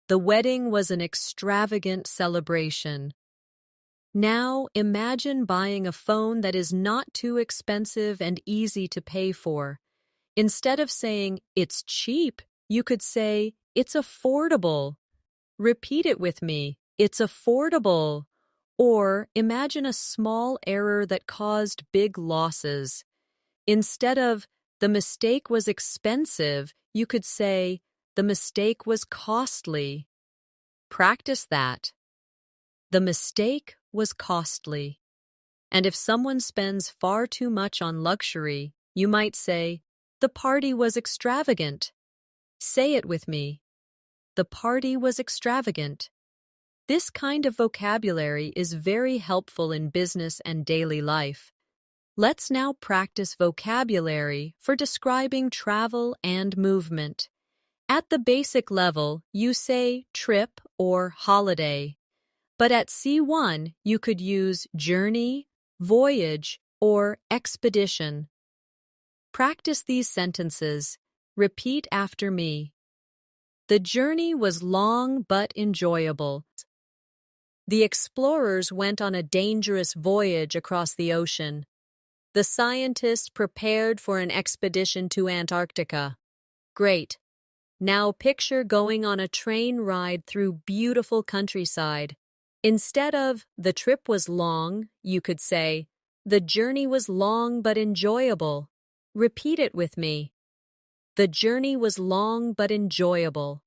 The wedding was an extravagant celebration. Now imagine buying a phone that is not too expensive and easy to pay for. Instead of saying, it's cheap, you could say, it's affordable. Repeat it with me. It's affordable. Or imagine a small error that caused big losses. Instead of, the mistake was expensive, you could say, the mistake was costly. Practice that. The mistake was costly. And if someone spends far too much on luxury, you might say, the party was extravagant. Say it with me. The party was extravagant. This kind of vocabulary is very helpful in business and daily life. Let's now practice vocabulary for describing travel and movement. At the basic level, you say trip or holiday. But at C1, you could use journey, voyage, or expedition. Practice these sentences. Repeat after me. The journey was long but enjoyable. The explorers went on a dangerous voyage across the ocean. The scientists prepared for an expedition to Antarctica. Great. Now picture going on a train ride through beautiful countryside. Instead of, the trip was long, you could say, the journey was long but enjoyable. Repeat it with me. The journey was long but enjoyable.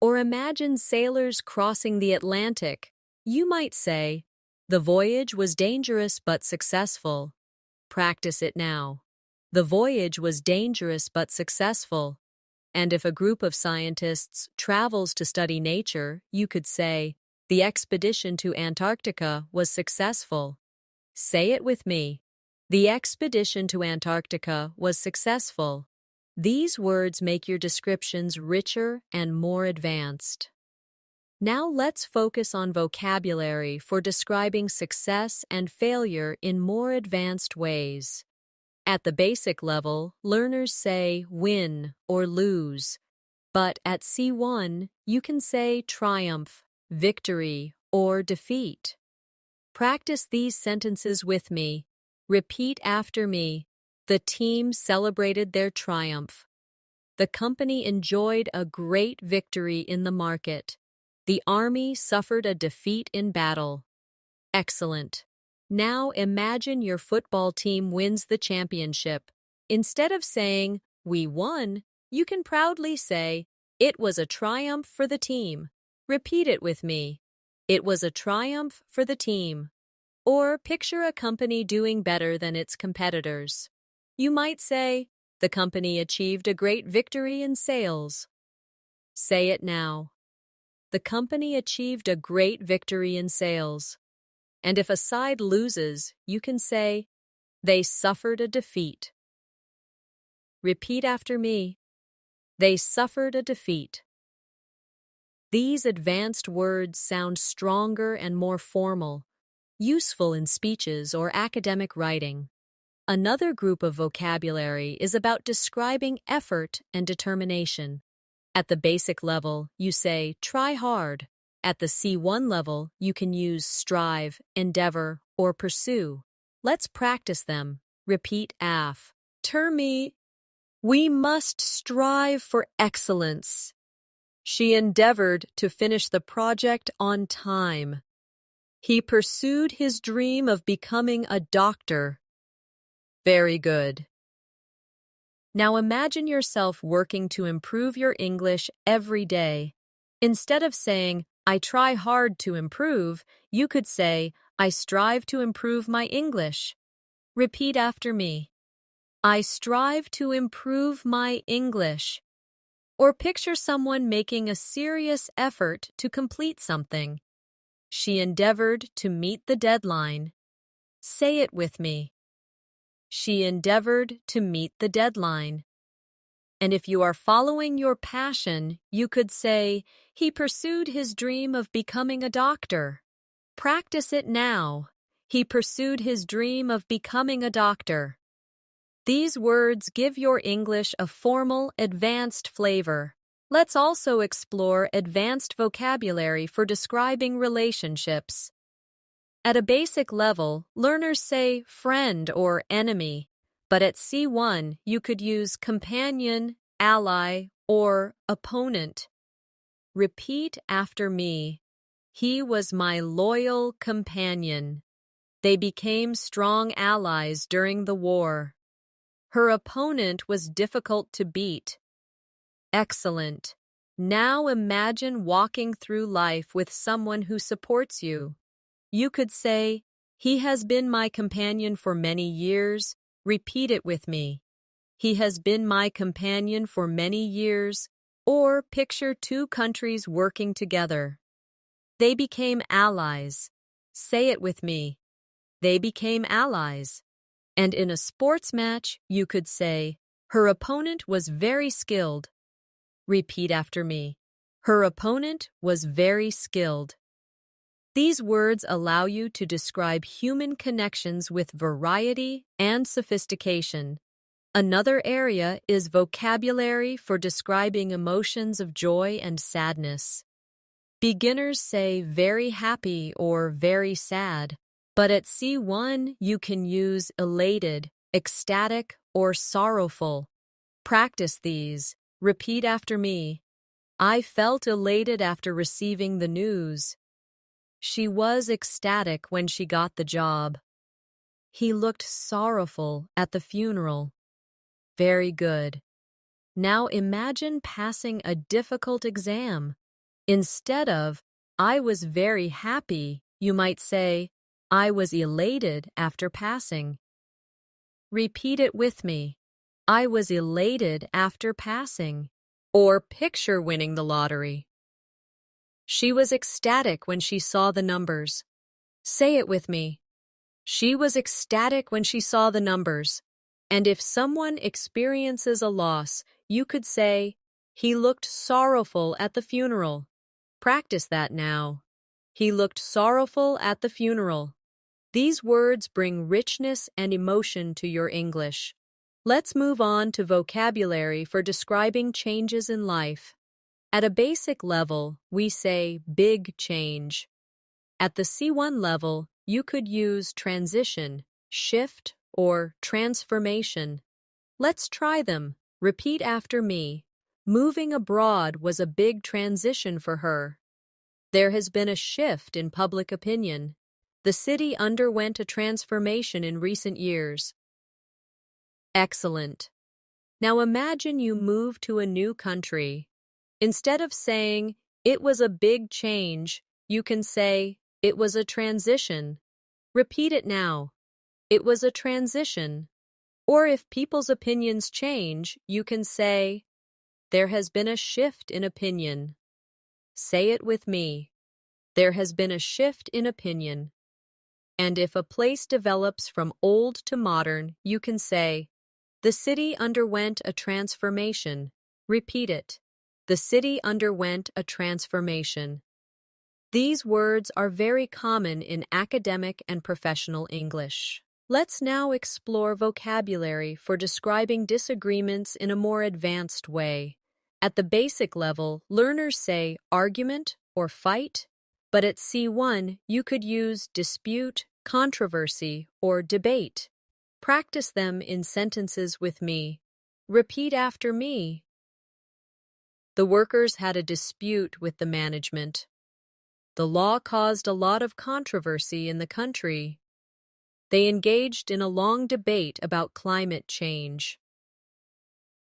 Or imagine sailors crossing the Atlantic. You might say, the voyage was dangerous but successful. Practice it now. The voyage was dangerous but successful. And if a group of scientists travels to study nature, you could say, the expedition to Antarctica was successful. Say it with me. The expedition to Antarctica was successful. These words make your descriptions richer and more advanced. Now let's focus on vocabulary for describing success and failure in more advanced ways. At the basic level, learners say win or lose. But at C1, you can say triumph, victory, or defeat. Practice these sentences with me. Repeat after me. The team celebrated their triumph. The company enjoyed a great victory in the market. The army suffered a defeat in battle. Excellent. Now imagine your football team wins the championship. Instead of saying, we won, you can proudly say, it was a triumph for the team. Repeat it with me. It was a triumph for the team. Or picture a company doing better than its competitors. You might say, the company achieved a great victory in sales. Say it now. The company achieved a great victory in sales. And if a side loses, you can say, they suffered a defeat. Repeat after me. They suffered a defeat. These advanced words sound stronger and more formal, useful in speeches or academic writing. Another group of vocabulary is about describing effort and determination. At the basic level, you say try hard. At the C1 level, you can use strive, endeavor, or pursue. Let's practice them. Repeat after me. We must strive for excellence. She endeavored to finish the project on time. He pursued his dream of becoming a doctor. Very good. Now imagine yourself working to improve your English every day. Instead of saying, I try hard to improve, you could say, I strive to improve my English. Repeat after me. I strive to improve my English. Or picture someone making a serious effort to complete something. She endeavored to meet the deadline. Say it with me. She endeavored to meet the deadline. And if you are following your passion, you could say, he pursued his dream of becoming a doctor. Practice it now. He pursued his dream of becoming a doctor. These words give your English a formal, advanced flavor. Let's also explore advanced vocabulary for describing relationships. At a basic level, learners say friend or enemy, but at C1, you could use companion, ally, or opponent. Repeat after me. He was my loyal companion. They became strong allies during the war. Her opponent was difficult to beat. Excellent. Now imagine walking through life with someone who supports you. You could say, he has been my companion for many years. Repeat it with me. He has been my companion for many years. Or picture two countries working together. They became allies. Say it with me. They became allies. And in a sports match, you could say, her opponent was very skilled. Repeat after me. Her opponent was very skilled. These words allow you to describe human connections with variety and sophistication. Another area is vocabulary for describing emotions of joy and sadness. Beginners say very happy or very sad, but at C1 you can use elated, ecstatic, or sorrowful. Practice these. Repeat after me. I felt elated after receiving the news. She was ecstatic when she got the job. He looked sorrowful at the funeral. Very good. Now imagine passing a difficult exam. Instead of, I was very happy, you might say, I was elated after passing. Repeat it with me. I was elated after passing. Or picture winning the lottery. She was ecstatic when she saw the numbers. Say it with me. She was ecstatic when she saw the numbers. And if someone experiences a loss, you could say, he looked sorrowful at the funeral. Practice that now. He looked sorrowful at the funeral. These words bring richness and emotion to your English. Let's move on to vocabulary for describing changes in life. At a basic level, we say big change. At the C1 level, you could use transition, shift, or transformation. Let's try them. Repeat after me. Moving abroad was a big transition for her. There has been a shift in public opinion. The city underwent a transformation in recent years. Excellent. Now imagine you move to a new country. Instead of saying, it was a big change, you can say, it was a transition. Repeat it now. It was a transition. Or if people's opinions change, you can say, there has been a shift in opinion. Say it with me. There has been a shift in opinion. And if a place develops from old to modern, you can say, the city underwent a transformation. Repeat it. The city underwent a transformation. These words are very common in academic and professional English. Let's now explore vocabulary for describing disagreements in a more advanced way. At the basic level, learners say argument or fight, but at C1 you could use dispute, controversy, or debate. Practice them in sentences with me. Repeat after me. The workers had a dispute with the management. The law caused a lot of controversy in the country. They engaged in a long debate about climate change.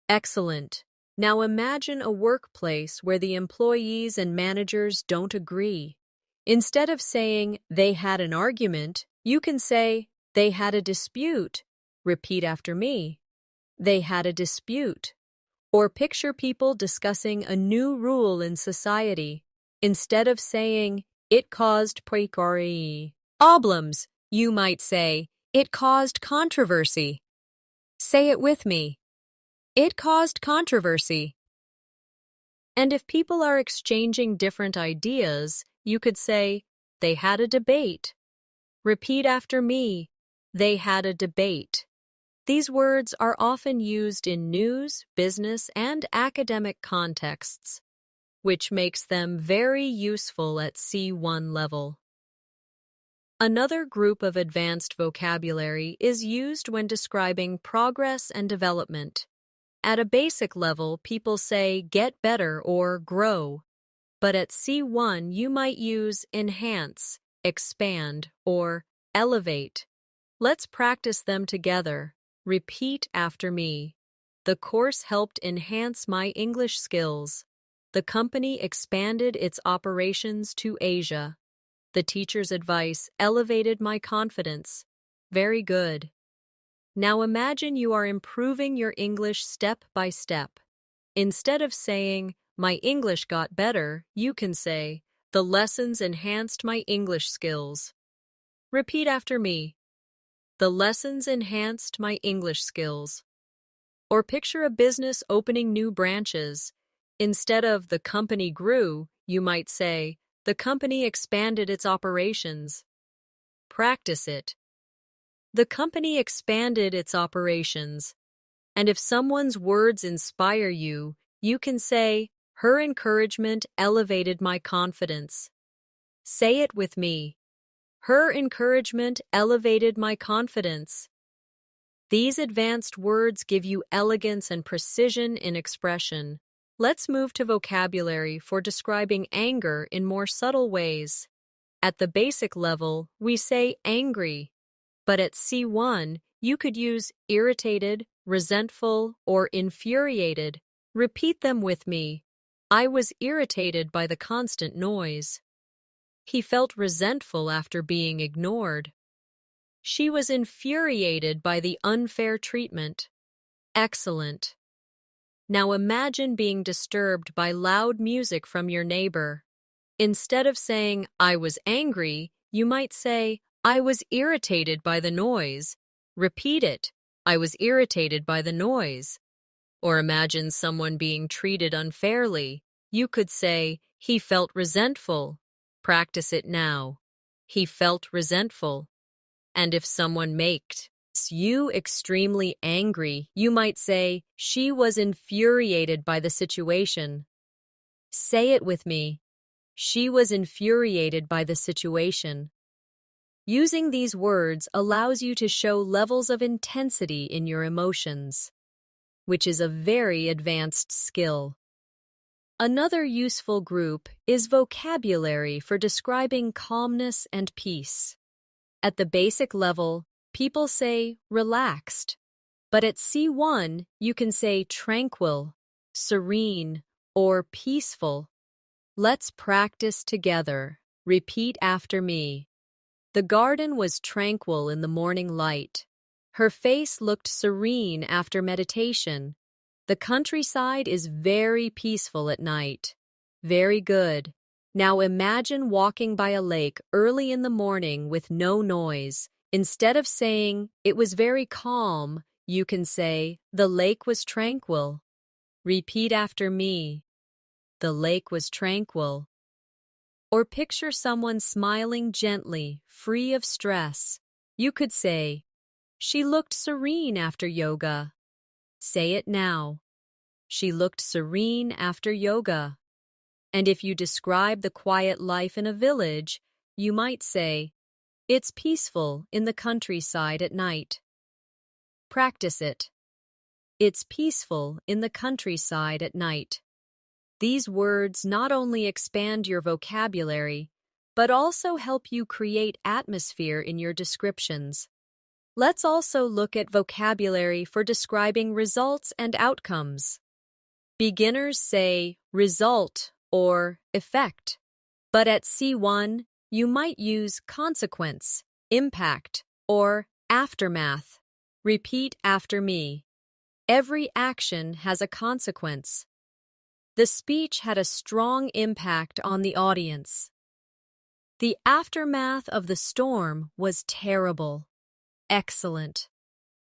Excellent. Now imagine a workplace where the employees and managers don't agree. Instead of saying, they had an argument, you can say, they had a dispute. Repeat after me. They had a dispute. Or picture people discussing a new rule in society. Instead of saying, it caused problems, you might say, it caused controversy. Say it with me. It caused controversy. And if people are exchanging different ideas, you could say, they had a debate. Repeat after me. They had a debate. These words are often used in news, business, and academic contexts, which makes them very useful at C1 level. Another group of advanced vocabulary is used when describing progress and development. At a basic level, people say get better or grow, but at C1 you might use enhance, expand, or elevate. Let's practice them together. Repeat after me. The course helped enhance my English skills. The company expanded its operations to Asia. The teacher's advice elevated my confidence. Very good. Now imagine you are improving your English step by step. Instead of saying, my English got better, you can say, The lessons enhanced my English skills. Repeat after me. The lessons enhanced my English skills. Or picture a business opening new branches. Instead of the company grew, you might say, the company expanded its operations. Practice it. The company expanded its operations. And if someone's words inspire you, you can say, her encouragement elevated my confidence. Say it with me. Her encouragement elevated my confidence. These advanced words give you elegance and precision in expression. Let's move to vocabulary for describing anger in more subtle ways. At the basic level, we say angry, but at C1, you could use irritated, resentful, or infuriated. Repeat them with me. I was irritated by the constant noise. He felt resentful after being ignored. She was infuriated by the unfair treatment. Excellent. Now imagine being disturbed by loud music from your neighbor. Instead of saying, I was angry, you might say, I was irritated by the noise. Repeat it. I was irritated by the noise. Or imagine someone being treated unfairly. You could say, he felt resentful. Practice it now. He felt resentful. And if someone makes you extremely angry, you might say, she was infuriated by the situation. Say it with me. She was infuriated by the situation. Using these words allows you to show levels of intensity in your emotions, which is a very advanced skill. Another useful group is vocabulary for describing calmness and peace. At the basic level, people say relaxed, but at C1, you can say tranquil, serene, or peaceful. Let's practice together. Repeat after me. The garden was tranquil in the morning light. Her face looked serene after meditation. The countryside is very peaceful at night. Very good. Now imagine walking by a lake early in the morning with no noise. Instead of saying, it was very calm, you can say, the lake was tranquil. Repeat after me. The lake was tranquil. Or picture someone smiling gently, free of stress. You could say, she looked serene after yoga. Say it now. She looked serene after yoga. And if you describe the quiet life in a village, you might say, it's peaceful in the countryside at night. Practice it. It's peaceful in the countryside at night. These words not only expand your vocabulary, but also help you create atmosphere in your descriptions. Let's also look at vocabulary for describing results and outcomes. Beginners say result or effect, but at C1, you might use consequence, impact, or aftermath. Repeat after me. Every action has a consequence. The speech had a strong impact on the audience. The aftermath of the storm was terrible. Excellent.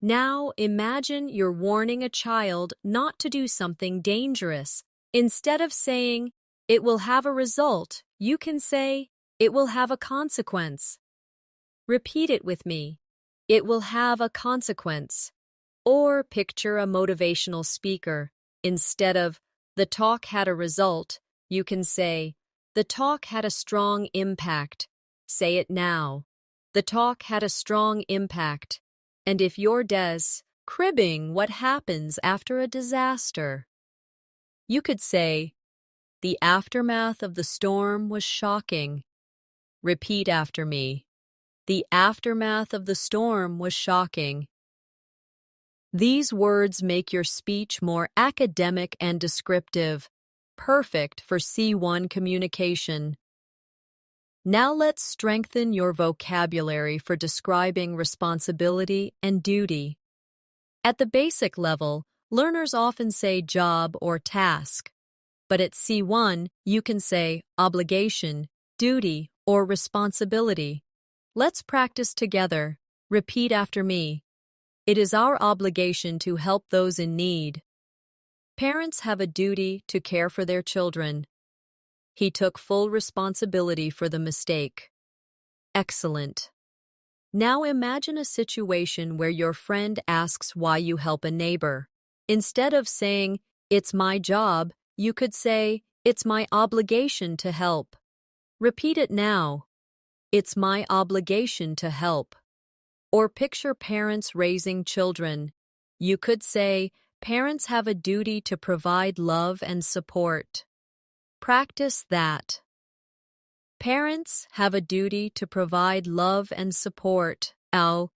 Now imagine you're warning a child not to do something dangerous. Instead of saying, it will have a result, you can say, it will have a consequence. Repeat it with me. It will have a consequence. Or picture a motivational speaker. Instead of, the talk had a result, you can say, the talk had a strong impact. Say it now. The talk had a strong impact. And if you're describing what happens after a disaster, you could say, the aftermath of the storm was shocking. Repeat after me. The aftermath of the storm was shocking. These words make your speech more academic and descriptive, perfect for C1 communication. Now let's strengthen your vocabulary for describing responsibility and duty. At the basic level, learners often say job or task, but at C1, you can say obligation, duty, or responsibility. Let's practice together. Repeat after me. It is our obligation to help those in need. Parents have a duty to care for their children. He took full responsibility for the mistake. Excellent. Now imagine a situation where your friend asks why you help a neighbor. Instead of saying, "It's my job," you could say, "It's my obligation to help." Repeat it now. It's my obligation to help. Or picture parents raising children. You could say, "Parents have a duty to provide love and support." Practice that. Parents have a duty to provide love and support. Ow.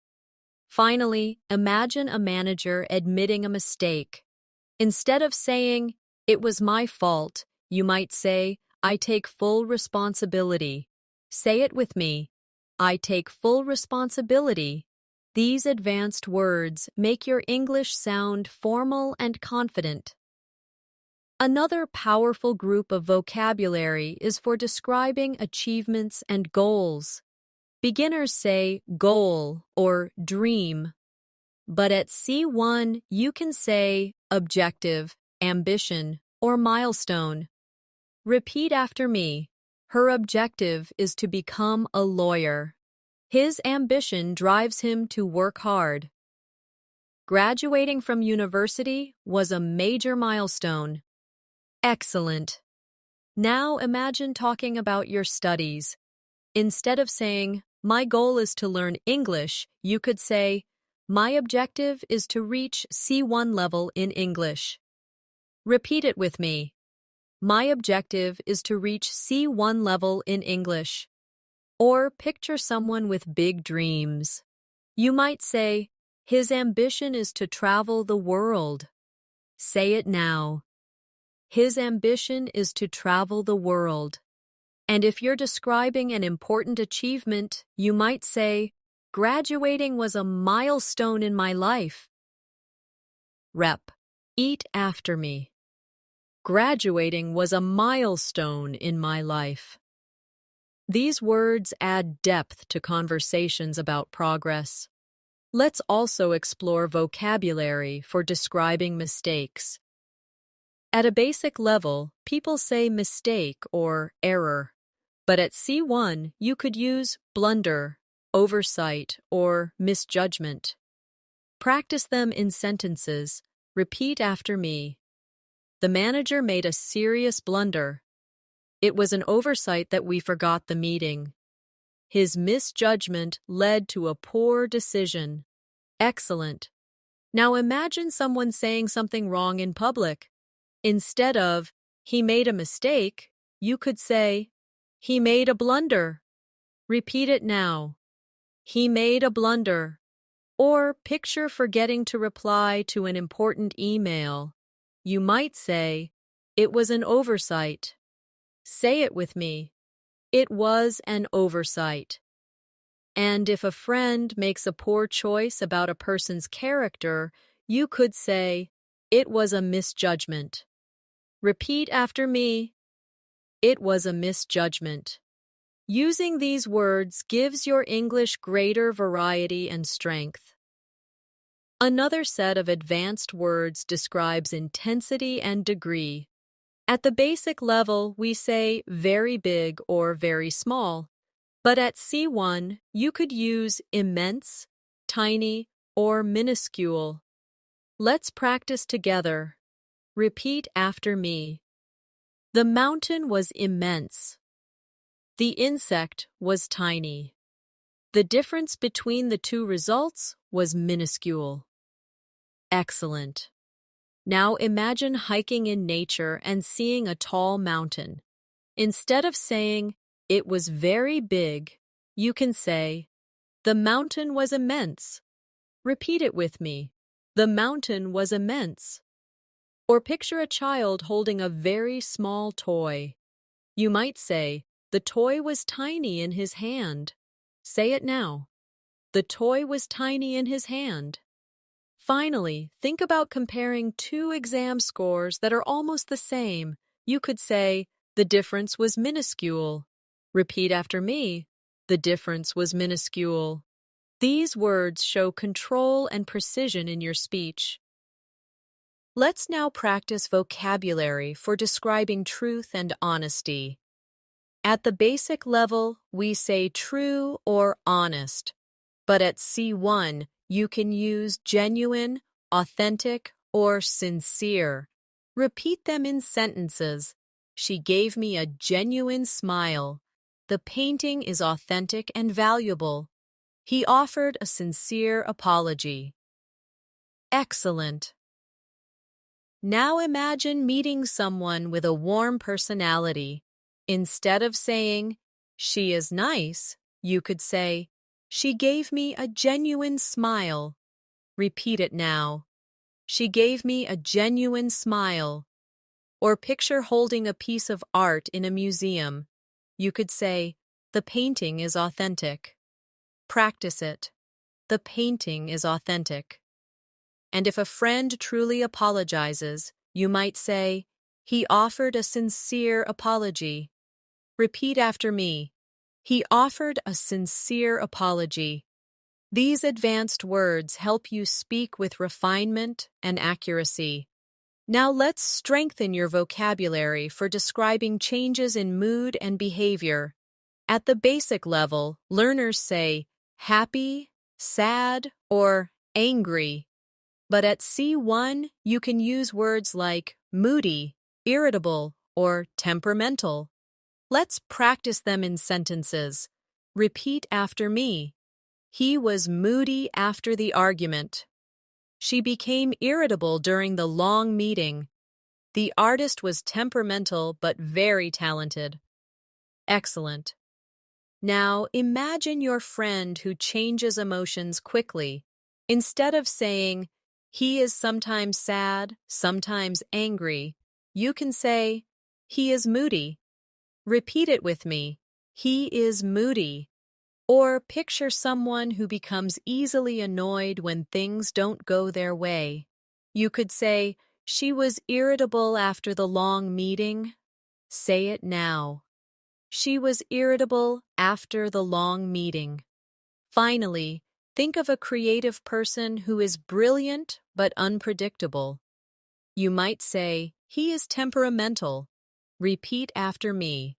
Finally, imagine a manager admitting a mistake. Instead of saying, "It was my fault," you might say, "I take full responsibility." Say it with me. I take full responsibility. These advanced words make your English sound formal and confident. Another powerful group of vocabulary is for describing achievements and goals. Beginners say goal or dream, but at C1 you can say objective, ambition, or milestone. Repeat after me. Her objective is to become a lawyer. His ambition drives him to work hard. Graduating from university was a major milestone. Excellent. Now imagine talking about your studies. Instead of saying, "My goal is to learn English," you could say, "My objective is to reach C1 level in English." Repeat it with me. My objective is to reach C1 level in English. Or picture someone with big dreams. You might say, "His ambition is to travel the world." Say it now. His ambition is to travel the world. And if you're describing an important achievement, you might say, "Graduating was a milestone in my life." Rep. Eat after me. Graduating was a milestone in my life. These words add depth to conversations about progress. Let's also explore vocabulary for describing mistakes. At a basic level, people say mistake or error. But at C1, you could use blunder, oversight, or misjudgment. Practice them in sentences. Repeat after me. The manager made a serious blunder. It was an oversight that we forgot the meeting. His misjudgment led to a poor decision. Excellent. Now imagine someone saying something wrong in public. Instead of, "He made a mistake," you could say, "He made a blunder." Repeat it now. He made a blunder. Or picture forgetting to reply to an important email. You might say, "It was an oversight." Say it with me. It was an oversight. And if a friend makes a poor choice about a person's character, you could say, "It was a misjudgment." Repeat after me. It was a misjudgment. Using these words gives your English greater variety and strength. Another set of advanced words describes intensity and degree. At the basic level, we say very big or very small. But at C1, you could use immense, tiny, or minuscule. Let's practice together. Repeat after me. The mountain was immense. The insect was tiny. The difference between the two results was minuscule. Excellent. Now imagine hiking in nature and seeing a tall mountain. Instead of saying, "It was very big," you can say, "The mountain was immense." Repeat it with me. The mountain was immense. Or picture a child holding a very small toy. You might say, "The toy was tiny in his hand." Say it now. The toy was tiny in his hand. Finally, think about comparing two exam scores that are almost the same. You could say, "The difference was minuscule." Repeat after me. The difference was minuscule. These words show control and precision in your speech. Let's now practice vocabulary for describing truth and honesty. At the basic level, we say true or honest, but at C1, you can use genuine, authentic, or sincere. Repeat them in sentences. She gave me a genuine smile. The painting is authentic and valuable. He offered a sincere apology. Excellent. Now imagine meeting someone with a warm personality. Instead of saying, "She is nice," you could say, "She gave me a genuine smile." Repeat it now. She gave me a genuine smile. Or picture holding a piece of art in a museum. You could say, "The painting is authentic." Practice it. The painting is authentic. And if a friend truly apologizes, you might say, "He offered a sincere apology." Repeat after me. He offered a sincere apology. These advanced words help you speak with refinement and accuracy. Now let's strengthen your vocabulary for describing changes in mood and behavior. At the basic level, learners say happy, sad, or angry. But at C1, you can use words like moody, irritable, or temperamental. Let's practice them in sentences. Repeat after me. He was moody after the argument. She became irritable during the long meeting. The artist was temperamental but very talented. Excellent. Now imagine your friend who changes emotions quickly. Instead of saying, "He is sometimes sad, sometimes angry," you can say, "He is moody." Repeat it with me. He is moody. Or picture someone who becomes easily annoyed when things don't go their way. You could say, "She was irritable after the long meeting." Say it now. She was irritable after the long meeting. Finally, think of a creative person who is brilliant but unpredictable. You might say, "He is temperamental." Repeat after me.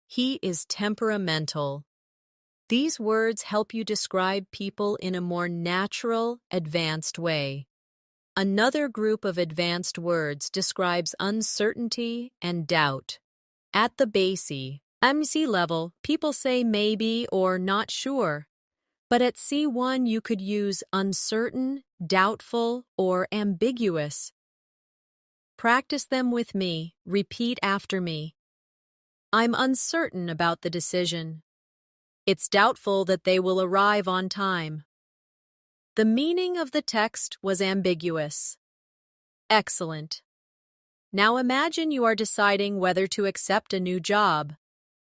He is temperamental. These words help you describe people in a more natural, advanced way. Another group of advanced words describes uncertainty and doubt. At the basic MC level, people say maybe or not sure. But at C1, you could use uncertain, doubtful, or ambiguous. Practice them with me. Repeat after me. I'm uncertain about the decision. It's doubtful that they will arrive on time. The meaning of the text was ambiguous. Excellent. Now imagine you are deciding whether to accept a new job.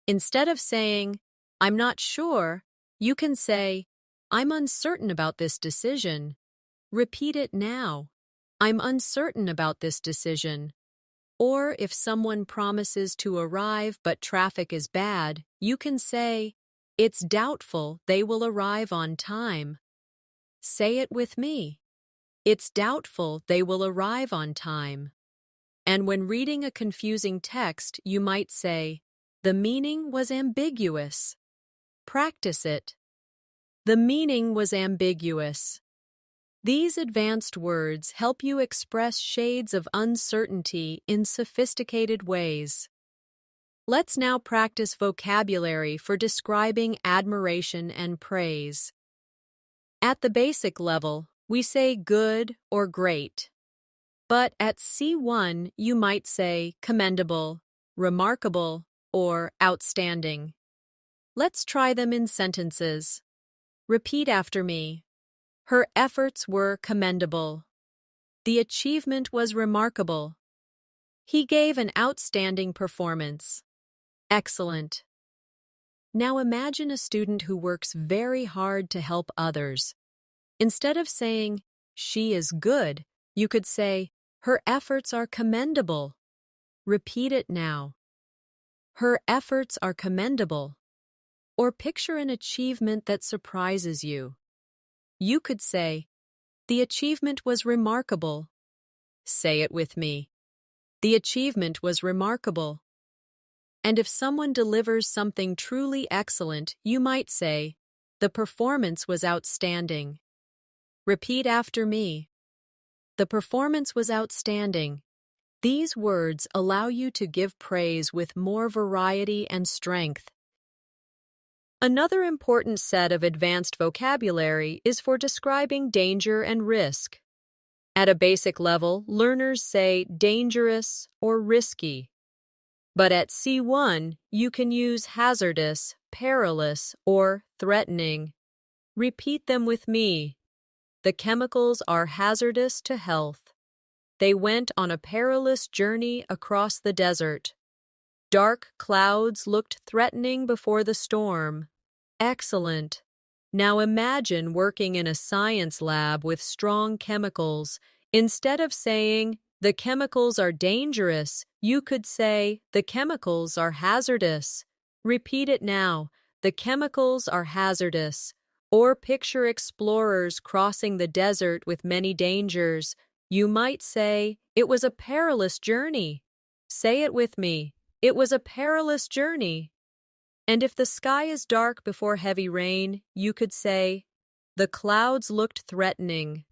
Instead of saying, "I'm not sure," you can say, "I'm uncertain about this decision." Repeat it now. I'm uncertain about this decision. Or if someone promises to arrive but traffic is bad, you can say, "It's doubtful they will arrive on time." Say it with me. It's doubtful they will arrive on time. And when reading a confusing text, you might say, "The meaning was ambiguous." Practice it. The meaning was ambiguous. These advanced words help you express shades of uncertainty in sophisticated ways. Let's now practice vocabulary for describing admiration and praise. At the basic level, we say good or great. But at C1, you might say commendable, remarkable, or outstanding. Let's try them in sentences. Repeat after me. Her efforts were commendable. The achievement was remarkable. He gave an outstanding performance. Excellent. Now imagine a student who works very hard to help others. Instead of saying, "She is good," you could say, "Her efforts are commendable." Repeat it now. Her efforts are commendable. Or picture an achievement that surprises you. You could say, "The achievement was remarkable." Say it with me. The achievement was remarkable. And if someone delivers something truly excellent, you might say, "The performance was outstanding." Repeat after me. The performance was outstanding. These words allow you to give praise with more variety and strength. Another important set of advanced vocabulary is for describing danger and risk. At a basic level, learners say dangerous or risky. But at C1, you can use hazardous, perilous, or threatening. Repeat them with me. The chemicals are hazardous to health. They went on a perilous journey across the desert. Dark clouds looked threatening before the storm. Excellent. Now imagine working in a science lab with strong chemicals. Instead of saying, "The chemicals are dangerous," you could say, "The chemicals are hazardous." Repeat it now. The chemicals are hazardous. Or picture explorers crossing the desert with many dangers. You might say, "It was a perilous journey." Say it with me. It was a perilous journey. And if the sky is dark before heavy rain, you could say, "The clouds looked threatening."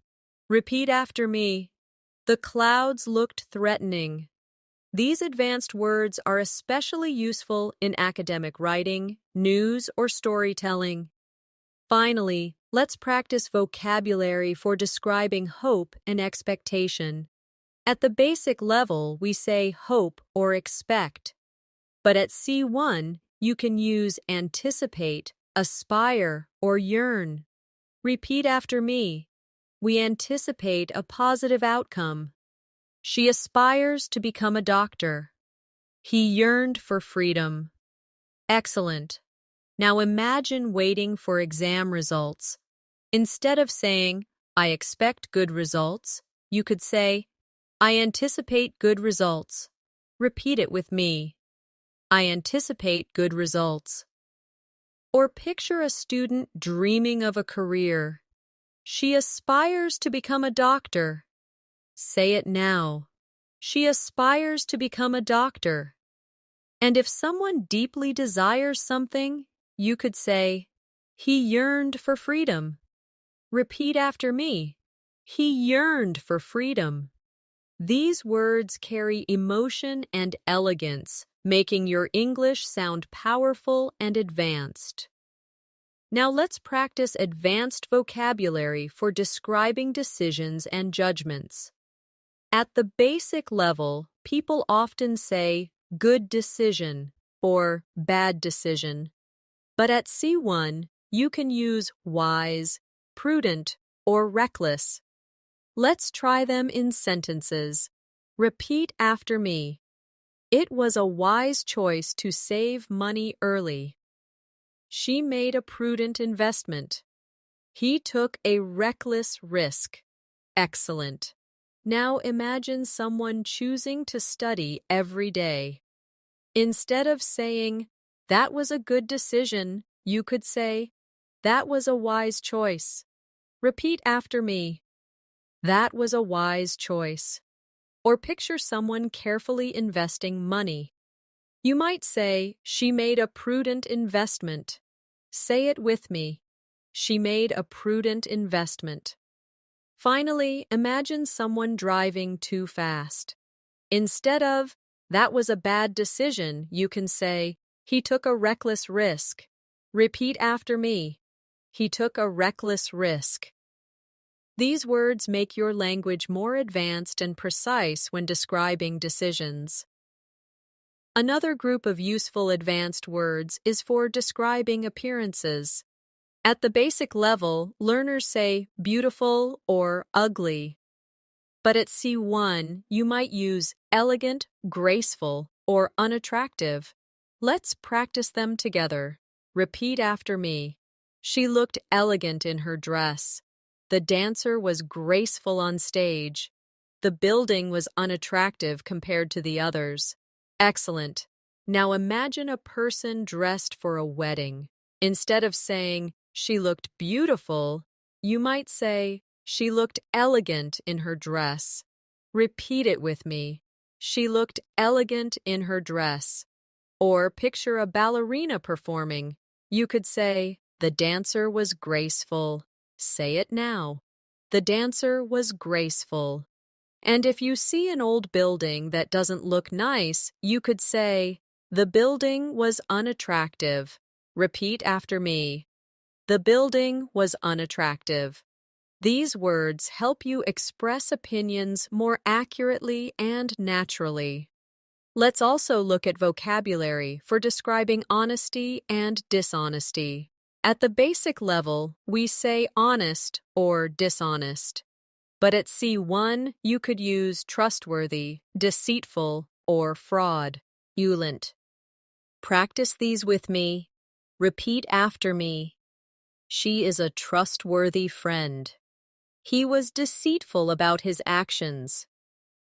Repeat after me. The clouds looked threatening. These advanced words are especially useful in academic writing, news, or storytelling. Finally, let's practice vocabulary for describing hope and expectation. At the basic level, we say hope or expect. But at C1, you can use anticipate, aspire, or yearn. Repeat after me. We anticipate a positive outcome. She aspires to become a doctor. He yearned for freedom. Excellent. Now imagine waiting for exam results. Instead of saying, "I expect good results," you could say, "I anticipate good results." Repeat it with me. I anticipate good results. Or picture a student dreaming of a career. She aspires to become a doctor. Say it now. She aspires to become a doctor. And if someone deeply desires something, you could say, "He yearned for freedom." Repeat after me. He yearned for freedom. These words carry emotion and elegance, making your English sound powerful and advanced. Now let's practice advanced vocabulary for describing decisions and judgments. At the basic level, people often say good decision or bad decision. But at C1, you can use wise, prudent, or reckless. Let's try them in sentences. Repeat after me. It was a wise choice to save money early. She made a prudent investment. He took a reckless risk. Excellent. Now imagine someone choosing to study every day. Instead of saying, "That was a good decision," you could say, "That was a wise choice." Repeat after me. That was a wise choice. Or picture someone carefully investing money. You might say, "She made a prudent investment." Say it with me. She made a prudent investment. Finally, imagine someone driving too fast. Instead of, "That was a bad decision," you can say, "He took a reckless risk." Repeat after me. He took a reckless risk. These words make your language more advanced and precise when describing decisions. Another group of useful advanced words is for describing appearances. At the basic level, learners say beautiful or ugly. But at C1, you might use elegant, graceful, or unattractive. Let's practice them together. Repeat after me. She looked elegant in her dress. The dancer was graceful on stage. The building was unattractive compared to the others. Excellent. Now imagine a person dressed for a wedding. Instead of saying, she looked beautiful, you might say, she looked elegant in her dress. Repeat it with me. She looked elegant in her dress. Or picture a ballerina performing. You could say, the dancer was graceful. Say it now. The dancer was graceful. And if you see an old building that doesn't look nice, you could say, the building was unattractive. Repeat after me. The building was unattractive. These words help you express opinions more accurately and naturally. Let's also look at vocabulary for describing honesty and dishonesty. At the basic level, we say honest or dishonest. But at C1, you could use trustworthy, deceitful, or fraud. Fluent. Practice these with me. Repeat after me. She is a trustworthy friend. He was deceitful about his actions.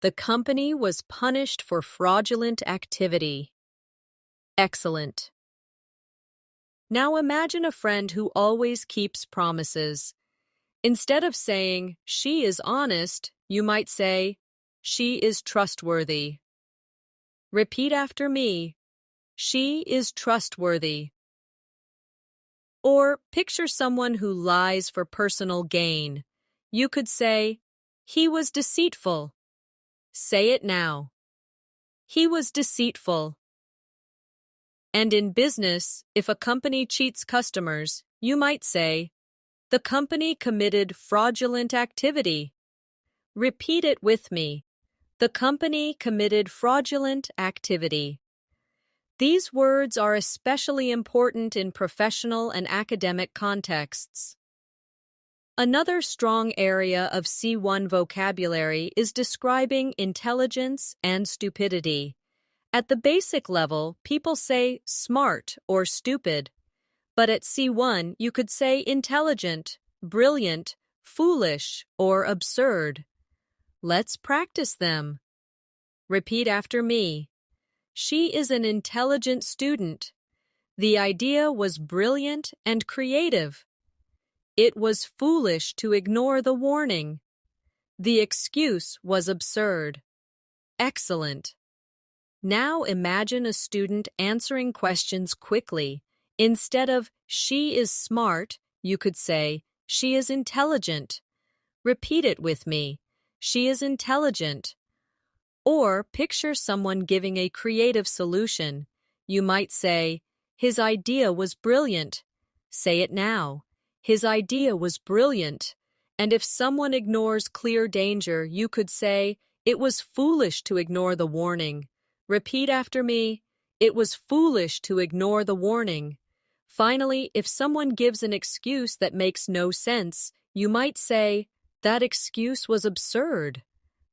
The company was punished for fraudulent activity. Excellent. Now imagine a friend who always keeps promises. Instead of saying, she is honest, you might say, she is trustworthy. Repeat after me. She is trustworthy. Or picture someone who lies for personal gain. You could say, he was deceitful. Say it now. He was deceitful. And in business, if a company cheats customers, you might say, the company committed fraudulent activity. Repeat it with me. The company committed fraudulent activity. These words are especially important in professional and academic contexts. Another strong area of C1 vocabulary is describing intelligence and stupidity. At the basic level, people say smart or stupid. But at C1, you could say intelligent, brilliant, foolish, or absurd. Let's practice them. Repeat after me. She is an intelligent student. The idea was brilliant and creative. It was foolish to ignore the warning. The excuse was absurd. Excellent. Now imagine a student answering questions quickly. Instead of, she is smart, you could say, she is intelligent. Repeat it with me. She is intelligent. Or picture someone giving a creative solution. You might say, his idea was brilliant. Say it now. His idea was brilliant. And if someone ignores clear danger, you could say, it was foolish to ignore the warning. Repeat after me. It was foolish to ignore the warning. Finally, if someone gives an excuse that makes no sense, you might say, that excuse was absurd.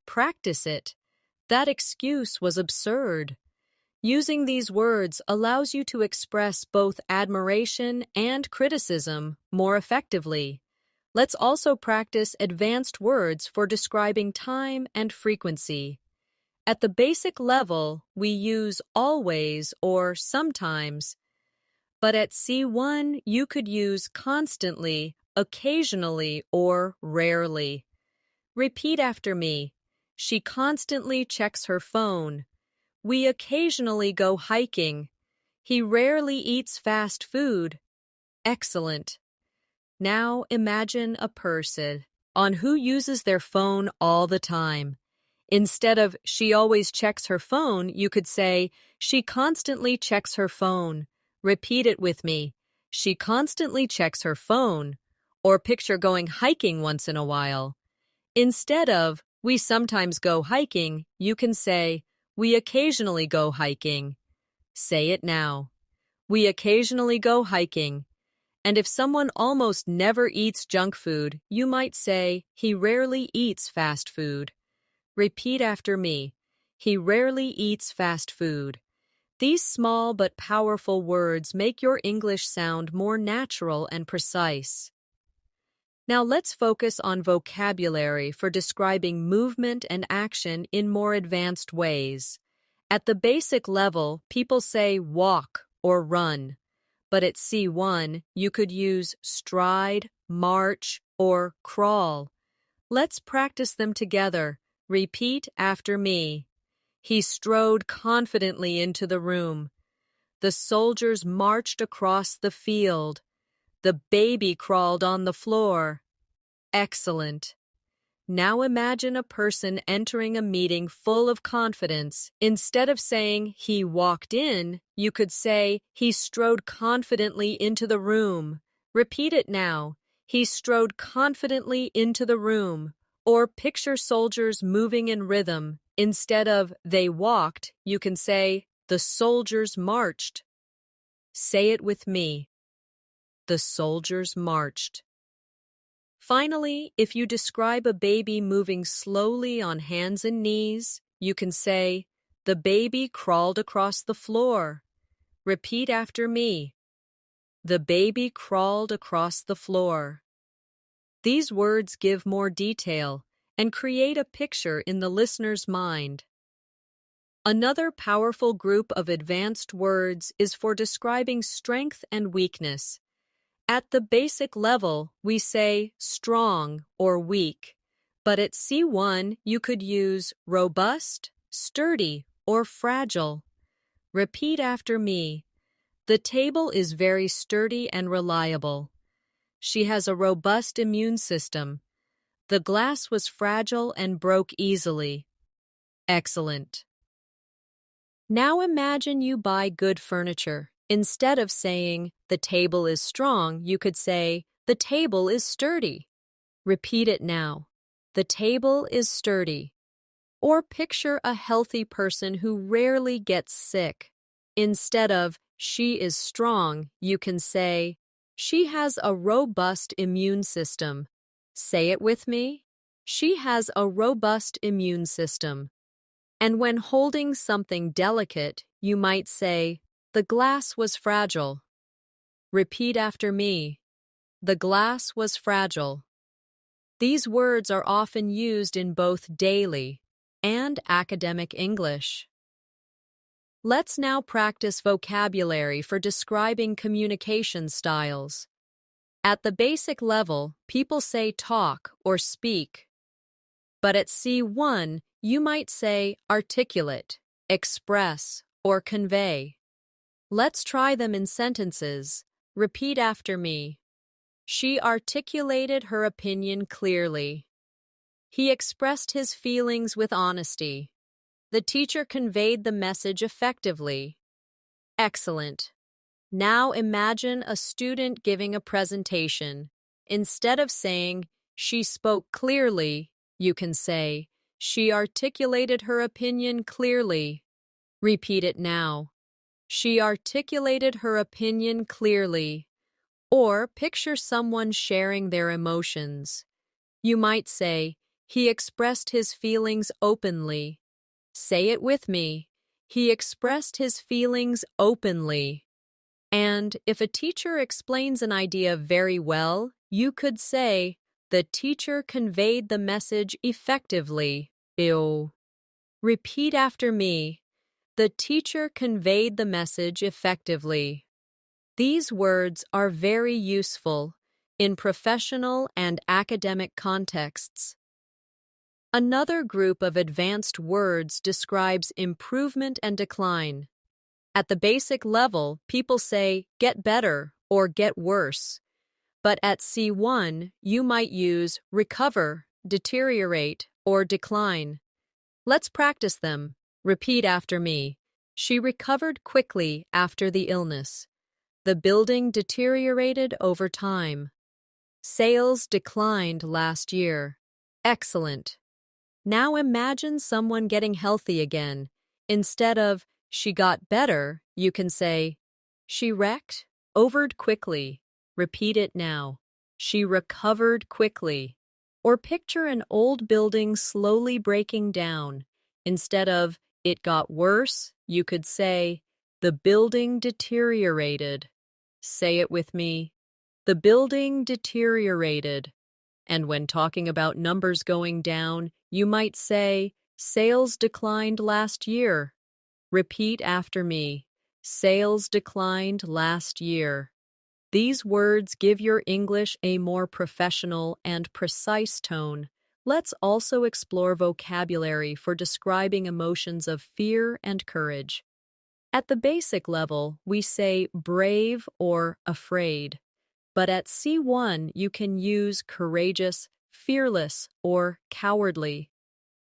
Practice it. That excuse was absurd. Using these words allows you to express both admiration and criticism more effectively. Let's also practice advanced words for describing time and frequency. At the basic level, we use always or sometimes. But at C1, you could use constantly, occasionally, or rarely. Repeat after me. She constantly checks her phone. We occasionally go hiking. He rarely eats fast food. Excellent. Now imagine a person on who uses their phone all the time. Instead of she always checks her phone, you could say she constantly checks her phone. Repeat it with me. She constantly checks her phone. Or picture going hiking once in a while. Instead of we sometimes go hiking, you can say we occasionally go hiking. Say it now. We occasionally go hiking. And if someone almost never eats junk food, you might say he rarely eats fast food. Repeat after me. He rarely eats fast food. These small but powerful words make your English sound more natural and precise. Now let's focus on vocabulary for describing movement and action in more advanced ways. At the basic level, people say walk or run. but at C1, you could use stride, march, or crawl. Let's practice them together. Repeat after me. He strode confidently into the room. The soldiers marched across the field. The baby crawled on the floor. Excellent. Now imagine a person entering a meeting full of confidence. Instead of saying he walked in, you could say he strode confidently into the room. Repeat it now. He strode confidently into the room. Or picture soldiers moving in rhythm. Instead of they walked, you can say the soldiers marched. Say it with me. The soldiers marched. Finally, if you describe a baby moving slowly on hands and knees, you can say, the baby crawled across the floor. Repeat after me. The baby crawled across the floor. These words give more detail and create a picture in the listener's mind. Another powerful group of advanced words is for describing strength and weakness. At the basic level, we say strong or weak, but at C1, you could use robust, sturdy, or fragile. Repeat after me. The table is very sturdy and reliable. She has a robust immune system. The glass was fragile and broke easily. Excellent. Now imagine you buy good furniture. Instead of saying, the table is strong, you could say, the table is sturdy. Repeat it now. The table is sturdy. Or picture a healthy person who rarely gets sick. Instead of, she is strong, you can say, she has a robust immune system. Say it with me. She has a robust immune system. And when holding something delicate, you might say, the glass was fragile. Repeat after me. The glass was fragile. These words are often used in both daily and academic English. Let's now practice vocabulary for describing communication styles. At the basic level, people say talk or speak. But at C1, you might say articulate, express, or convey. Let's try them in sentences. Repeat after me. She articulated her opinion clearly. He expressed his feelings with honesty. The teacher conveyed the message effectively. Excellent. Now imagine a student giving a presentation. Instead of saying, she spoke clearly, you can say, she articulated her opinion clearly. Repeat it now. She articulated her opinion clearly. Or picture someone sharing their emotions. You might say, he expressed his feelings openly. Say it with me. He expressed his feelings openly. And if a teacher explains an idea very well, you could say, the teacher conveyed the message effectively. Ew. Repeat after me. The teacher conveyed the message effectively. These words are very useful in professional and academic contexts. Another group of advanced words describes improvement and decline. At the basic level, people say get better or get worse. But at C1, you might use recover, deteriorate, or decline. Let's practice them. Repeat after me. She recovered quickly after the illness. The building deteriorated over time. Sales declined last year. Excellent. Now imagine someone getting healthy again. Instead of, she got better, you can say, she recovered quickly. Repeat it now. She recovered quickly. Or picture an old building slowly breaking down. Instead of, it got worse, you could say, the building deteriorated. Say it with me. The building deteriorated. And when talking about numbers going down, you might say, sales declined last year. Repeat after me. Sales declined last year. These words give your English a more professional and precise tone. Let's also explore vocabulary for describing emotions of fear and courage. At the basic level, we say brave or afraid, but at C1, you can use courageous, fearless, or cowardly.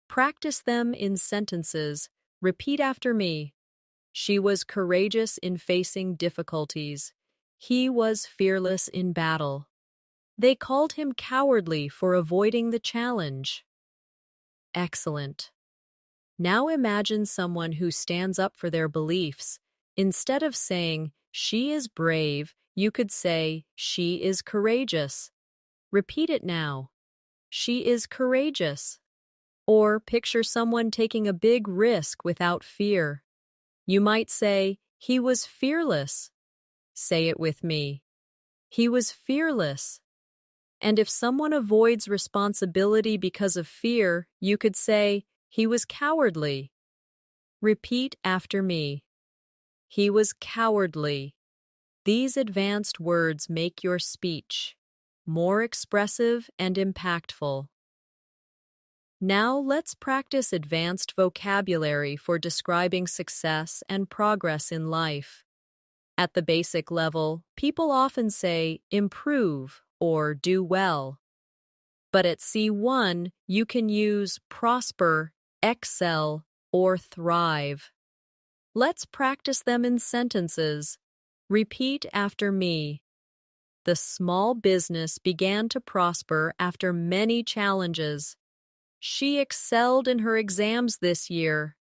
Practice them in sentences. Repeat after me. She was courageous in facing difficulties. He was fearless in battle. They called him cowardly for avoiding the challenge. Excellent. Now imagine someone who stands up for their beliefs. Instead of saying, she is brave, you could say, she is courageous. Repeat it now. She is courageous. Or picture someone taking a big risk without fear. You might say, he was fearless. Say it with me. He was fearless. And if someone avoids responsibility because of fear, you could say, he was cowardly. Repeat after me. He was cowardly. These advanced words make your speech more expressive and impactful. Now let's practice advanced vocabulary for describing success and progress in life. At the basic level, people often say improve or do well. But at C1, you can use prosper, excel, or thrive. Let's practice them in sentences. Repeat after me. The small business began to prosper after many challenges. She excelled in her exams this year.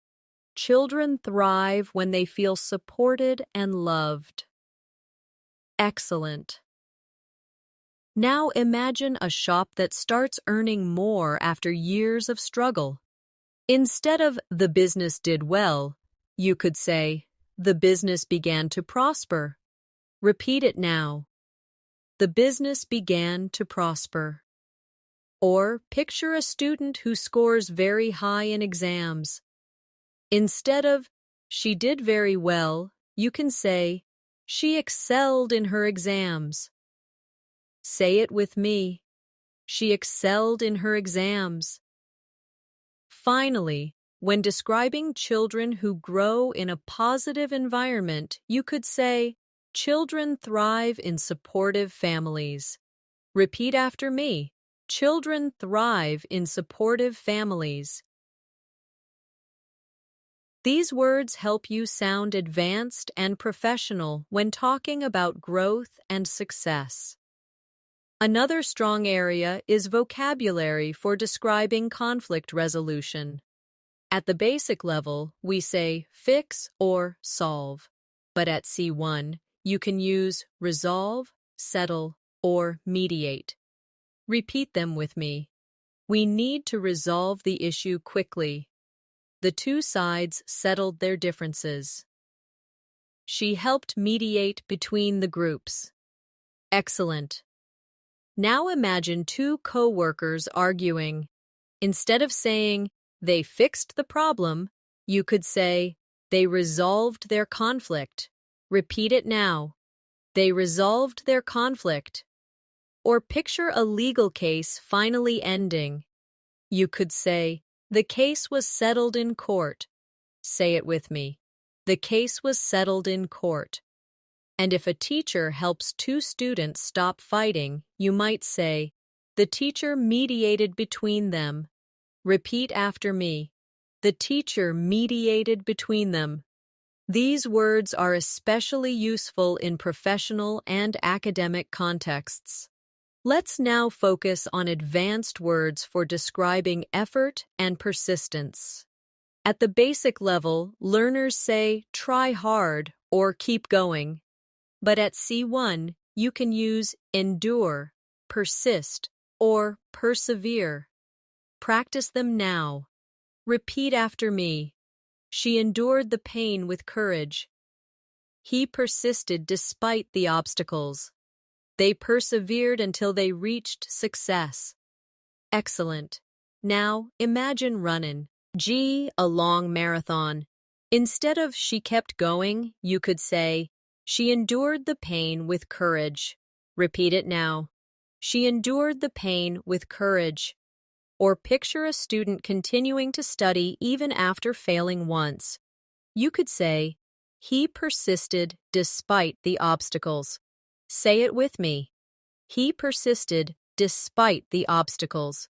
Children thrive when they feel supported and loved. Excellent. Now imagine a shop that starts earning more after years of struggle. Instead of the business did well, you could say, the business began to prosper. Repeat it now. The business began to prosper. Or picture a student who scores very high in exams. Instead of, she did very well, you can say, she excelled in her exams. Say it with me. She excelled in her exams. Finally, when describing children who grow in a positive environment, you could say, children thrive in supportive families. Repeat after me. Children thrive in supportive families. These words help you sound advanced and professional when talking about growth and success. Another strong area is vocabulary for describing conflict resolution. At the basic level, we say fix or solve. But at C1, you can use resolve, settle, or mediate. Repeat them with me. We need to resolve the issue quickly. The two sides settled their differences. She helped mediate between the groups. Excellent. Now imagine two co-workers arguing. Instead of saying, they fixed the problem, you could say, they resolved their conflict. Repeat it now. They resolved their conflict. Or picture a legal case finally ending. You could say, the case was settled in court. Say it with me. The case was settled in court. And if a teacher helps two students stop fighting, you might say, the teacher mediated between them. Repeat after me. The teacher mediated between them. These words are especially useful in professional and academic contexts. Let's now focus on advanced words for describing effort and persistence. At the basic level, learners say try hard or keep going. But at C1, you can use endure, persist, or persevere. Practice them now. Repeat after me. She endured the pain with courage. He persisted despite the obstacles. They persevered until they reached success. Excellent. Now, imagine running. A long marathon. Instead of she kept going, you could say, she endured the pain with courage. Repeat it now. She endured the pain with courage. Or picture a student continuing to study even after failing once. You could say, he persisted despite the obstacles. Say it with me. He persisted despite the obstacles.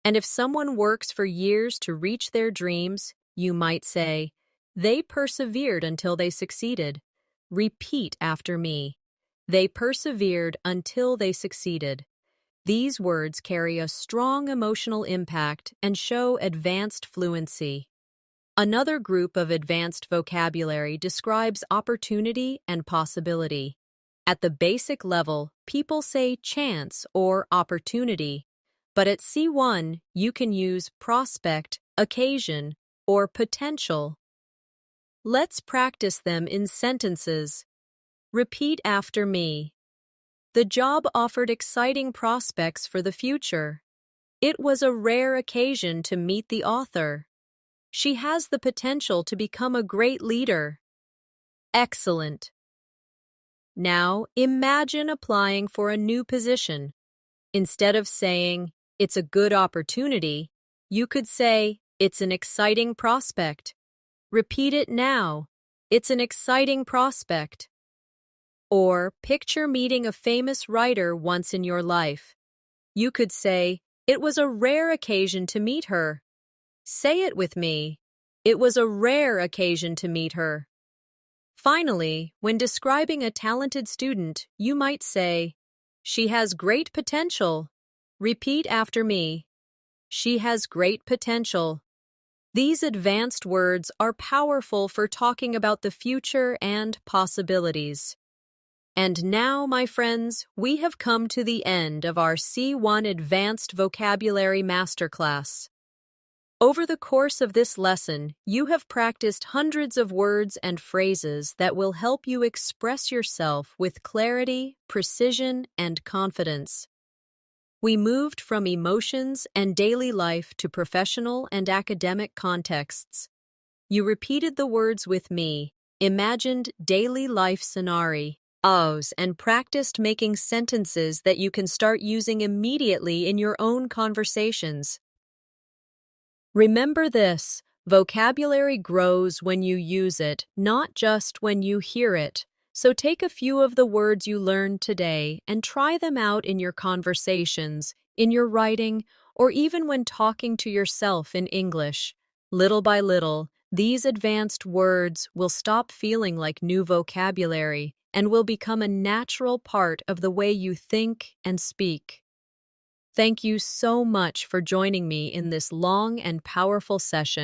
And if someone works for years to reach their dreams, you might say, they persevered until they succeeded. Repeat after me. They persevered until they succeeded. These words carry a strong emotional impact and show advanced fluency. Another group of advanced vocabulary describes opportunity and possibility. At the basic level, people say chance or opportunity, but at C1, you can use prospect, occasion, or potential. Let's practice them in sentences. Repeat after me. The job offered exciting prospects for the future. It was a rare occasion to meet the author. She has the potential to become a great leader. Excellent. Now, imagine applying for a new position. Instead of saying, it's a good opportunity, you could say, it's an exciting prospect. Repeat it now. It's an exciting prospect. Or picture meeting a famous writer once in your life. You could say, it was a rare occasion to meet her. Say it with me. It was a rare occasion to meet her. Finally, when describing a talented student, you might say, she has great potential. Repeat after me. She has great potential. These advanced words are powerful for talking about the future and possibilities. And now, my friends, we have come to the end of our C1 Advanced Vocabulary Masterclass. Over the course of this lesson, you have practiced hundreds of words and phrases that will help you express yourself with clarity, precision, and confidence. We moved from emotions and daily life to professional and academic contexts. You repeated the words with me, imagined daily life scenarios, and practiced making sentences that you can start using immediately in your own conversations. Remember this, vocabulary grows when you use it, not just when you hear it. So take a few of the words you learned today and try them out in your conversations, in your writing, or even when talking to yourself in English. Little by little, these advanced words will stop feeling like new vocabulary and will become a natural part of the way you think and speak. Thank you so much for joining me in this long and powerful session.